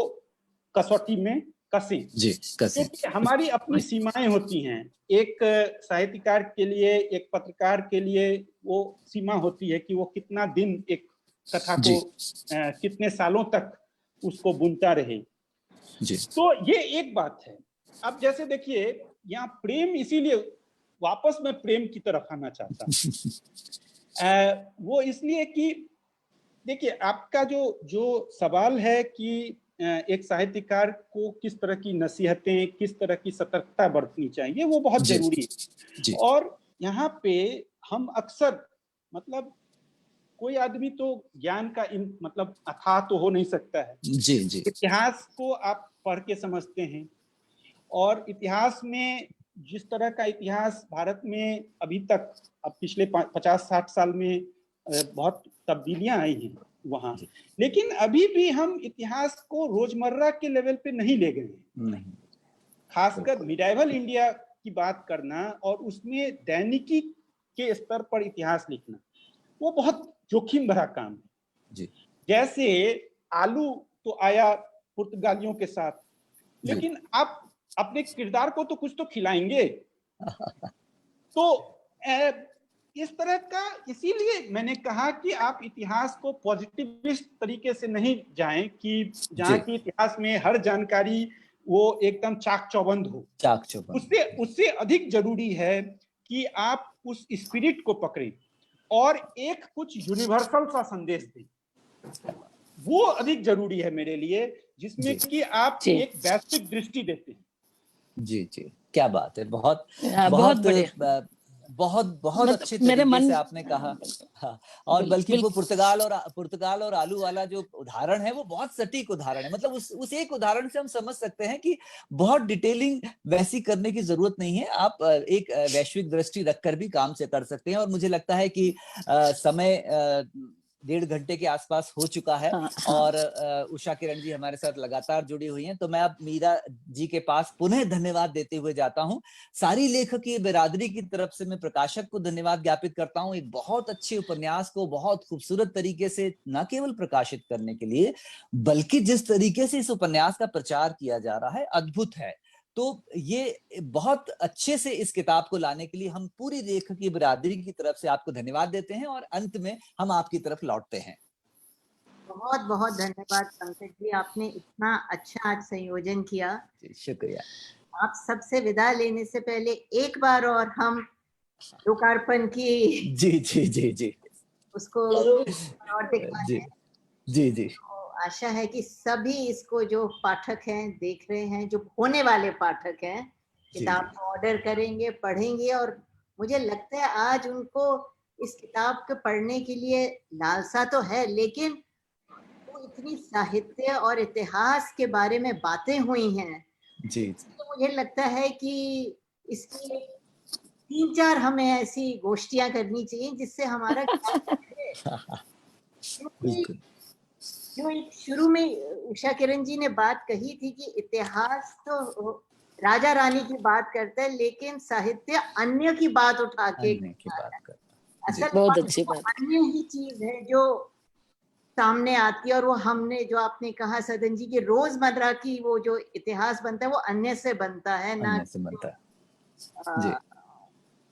कसौटी में कसें, जी, कसें, क्योंकि हमारी अपनी सीमाएं होती हैं। एक साहित्यकार के लिए, एक पत्रकार के लिए वो सीमा होती है कि वो कितना दिन एक कथा जी, को कितने सालों तक उसको बुनता रहे। जी, तो ये एक बात है। अब जैसे देखिए, यहाँ प्रेम, इसीलिए वापस मैं प्रेम की तरफ आना चाहता हूँ। वो इसलिए कि देखिए, आपका जो जो सवाल है कि एक साहित्यकार को किस तरह की नसीहतें, किस तरह की सतर्कता बरतनी चाहिए, वो बहुत जरूरी है। और यहाँ पे हम अक्सर मतलब कोई आदमी तो ज्ञान का मतलब अथाह तो हो नहीं सकता है। इतिहास को आप पढ़ के समझते हैं, और इतिहास में जिस तरह का इतिहास भारत में अभी तक अब पिछले 50-60 साल में बहुत तब्दीलियां आई हैं वहाँ, लेकिन अभी भी हम इतिहास को रोजमर्रा के लेवल पे नहीं ले गए। खासकर मिडाइवल इंडिया की बात करना और उसमें दैनिकी के स्तर पर इतिहास लिखना, वो बहुत जोखिम भरा काम है। जैसे आलू तो आया पुर्तगालियों के साथ, लेकिन आप अपने किरदार को तो कुछ तो खिलाएंगे। तो इस तरह का, इसीलिए मैंने कहा कि आप इतिहास को पॉजिटिविस्ट तरीके से नहीं जाएं कि जहाँ की इतिहास में हर जानकारी वो एकदम चाक चौबंद हो। उससे अधिक जरूरी है कि आप उस स्पिरिट को पकड़ें और एक कुछ यूनिवर्सल सा संदेश दें। वो अधिक जरूरी है मेरे लिए, जिसमें कि आप एक वैश्विक दृष्टि देते हैं। जी, क्या बात है। बहुत अच्छे तरीके से आपने कहा। हाँ, और बल्कि वो पुर्तगाल और आलू वाला जो उदाहरण है वो बहुत सटीक उदाहरण है। मतलब उस एक उदाहरण से हम समझ सकते हैं कि बहुत डिटेलिंग वैसी करने की जरूरत नहीं है। आप एक वैश्विक दृष्टि रखकर भी काम से कर सकते हैं। और मुझे लगता है कि समय 1.5 घंटे के आसपास हो चुका है। और उषा किरण जी हमारे साथ लगातार जुड़ी हुई हैं, तो मैं अब मीरा जी के पास पुनः धन्यवाद देते हुए जाता हूं। सारी लेखकीय बिरादरी की तरफ से मैं प्रकाशक को धन्यवाद ज्ञापित करता हूं, एक बहुत अच्छे उपन्यास को बहुत खूबसूरत तरीके से न केवल प्रकाशित करने के लिए, बल्कि जिस तरीके से इस उपन्यास का प्रचार किया जा रहा है, अद्भुत है। तो ये बहुत अच्छे से इस किताब को लाने के लिए हम पूरी लेखकीय बिरादरी की तरफ से आपको धन्यवाद देते हैं। और अंत में हम आपकी तरफ लौटते हैं। बहुत बहुत धन्यवाद पंकज जी, आपने इतना अच्छा आज संयोजन किया। शुक्रिया। आप सबसे विदा लेने से पहले एक बार और हम लोकार्पण की जी उसको और दिखा दें। जी। तो आशा है कि सभी इसको जो पाठक हैं, देख रहे हैं, जो होने वाले पाठक हैं, किताब को ऑर्डर करेंगे, पढ़ेंगे। और मुझे लगता है आज उनको इस किताब को पढ़ने के लिए लालसा तो है, लेकिन वो इतनी साहित्य और इतिहास के बारे में बातें हुई हैं तो मुझे लगता है कि इसकी 3-4 हमें ऐसी गोष्ठियां करनी चाहिए जिससे हमारा क्योंकि जो एक शुरू में उषा किरण जी ने बात कही थी कि इतिहास तो राजा रानी की बात करता है, लेकिन साहित्य अन्य की बात उठा के असल बहुत अच्छी बात, अन्य ही चीज है जो सामने आती है। और वो हमने जो आपने कहा सदन जी की रोजमर्रा की वो जो इतिहास बनता है वो अन्य से बनता है, ना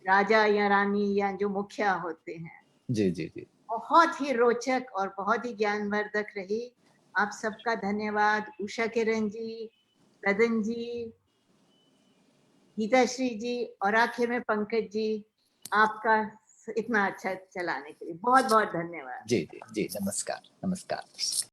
राजा या रानी या जो मुखिया होते हैं। जी बहुत ही रोचक और बहुत ही ज्ञानवर्धक रही। आप सबका धन्यवाद। उषा किरण जी, सदन जी, गीताश्री जी और आखिर में पंकज जी, आपका इतना अच्छा चलाने के लिए बहुत बहुत धन्यवाद। जी नमस्कार।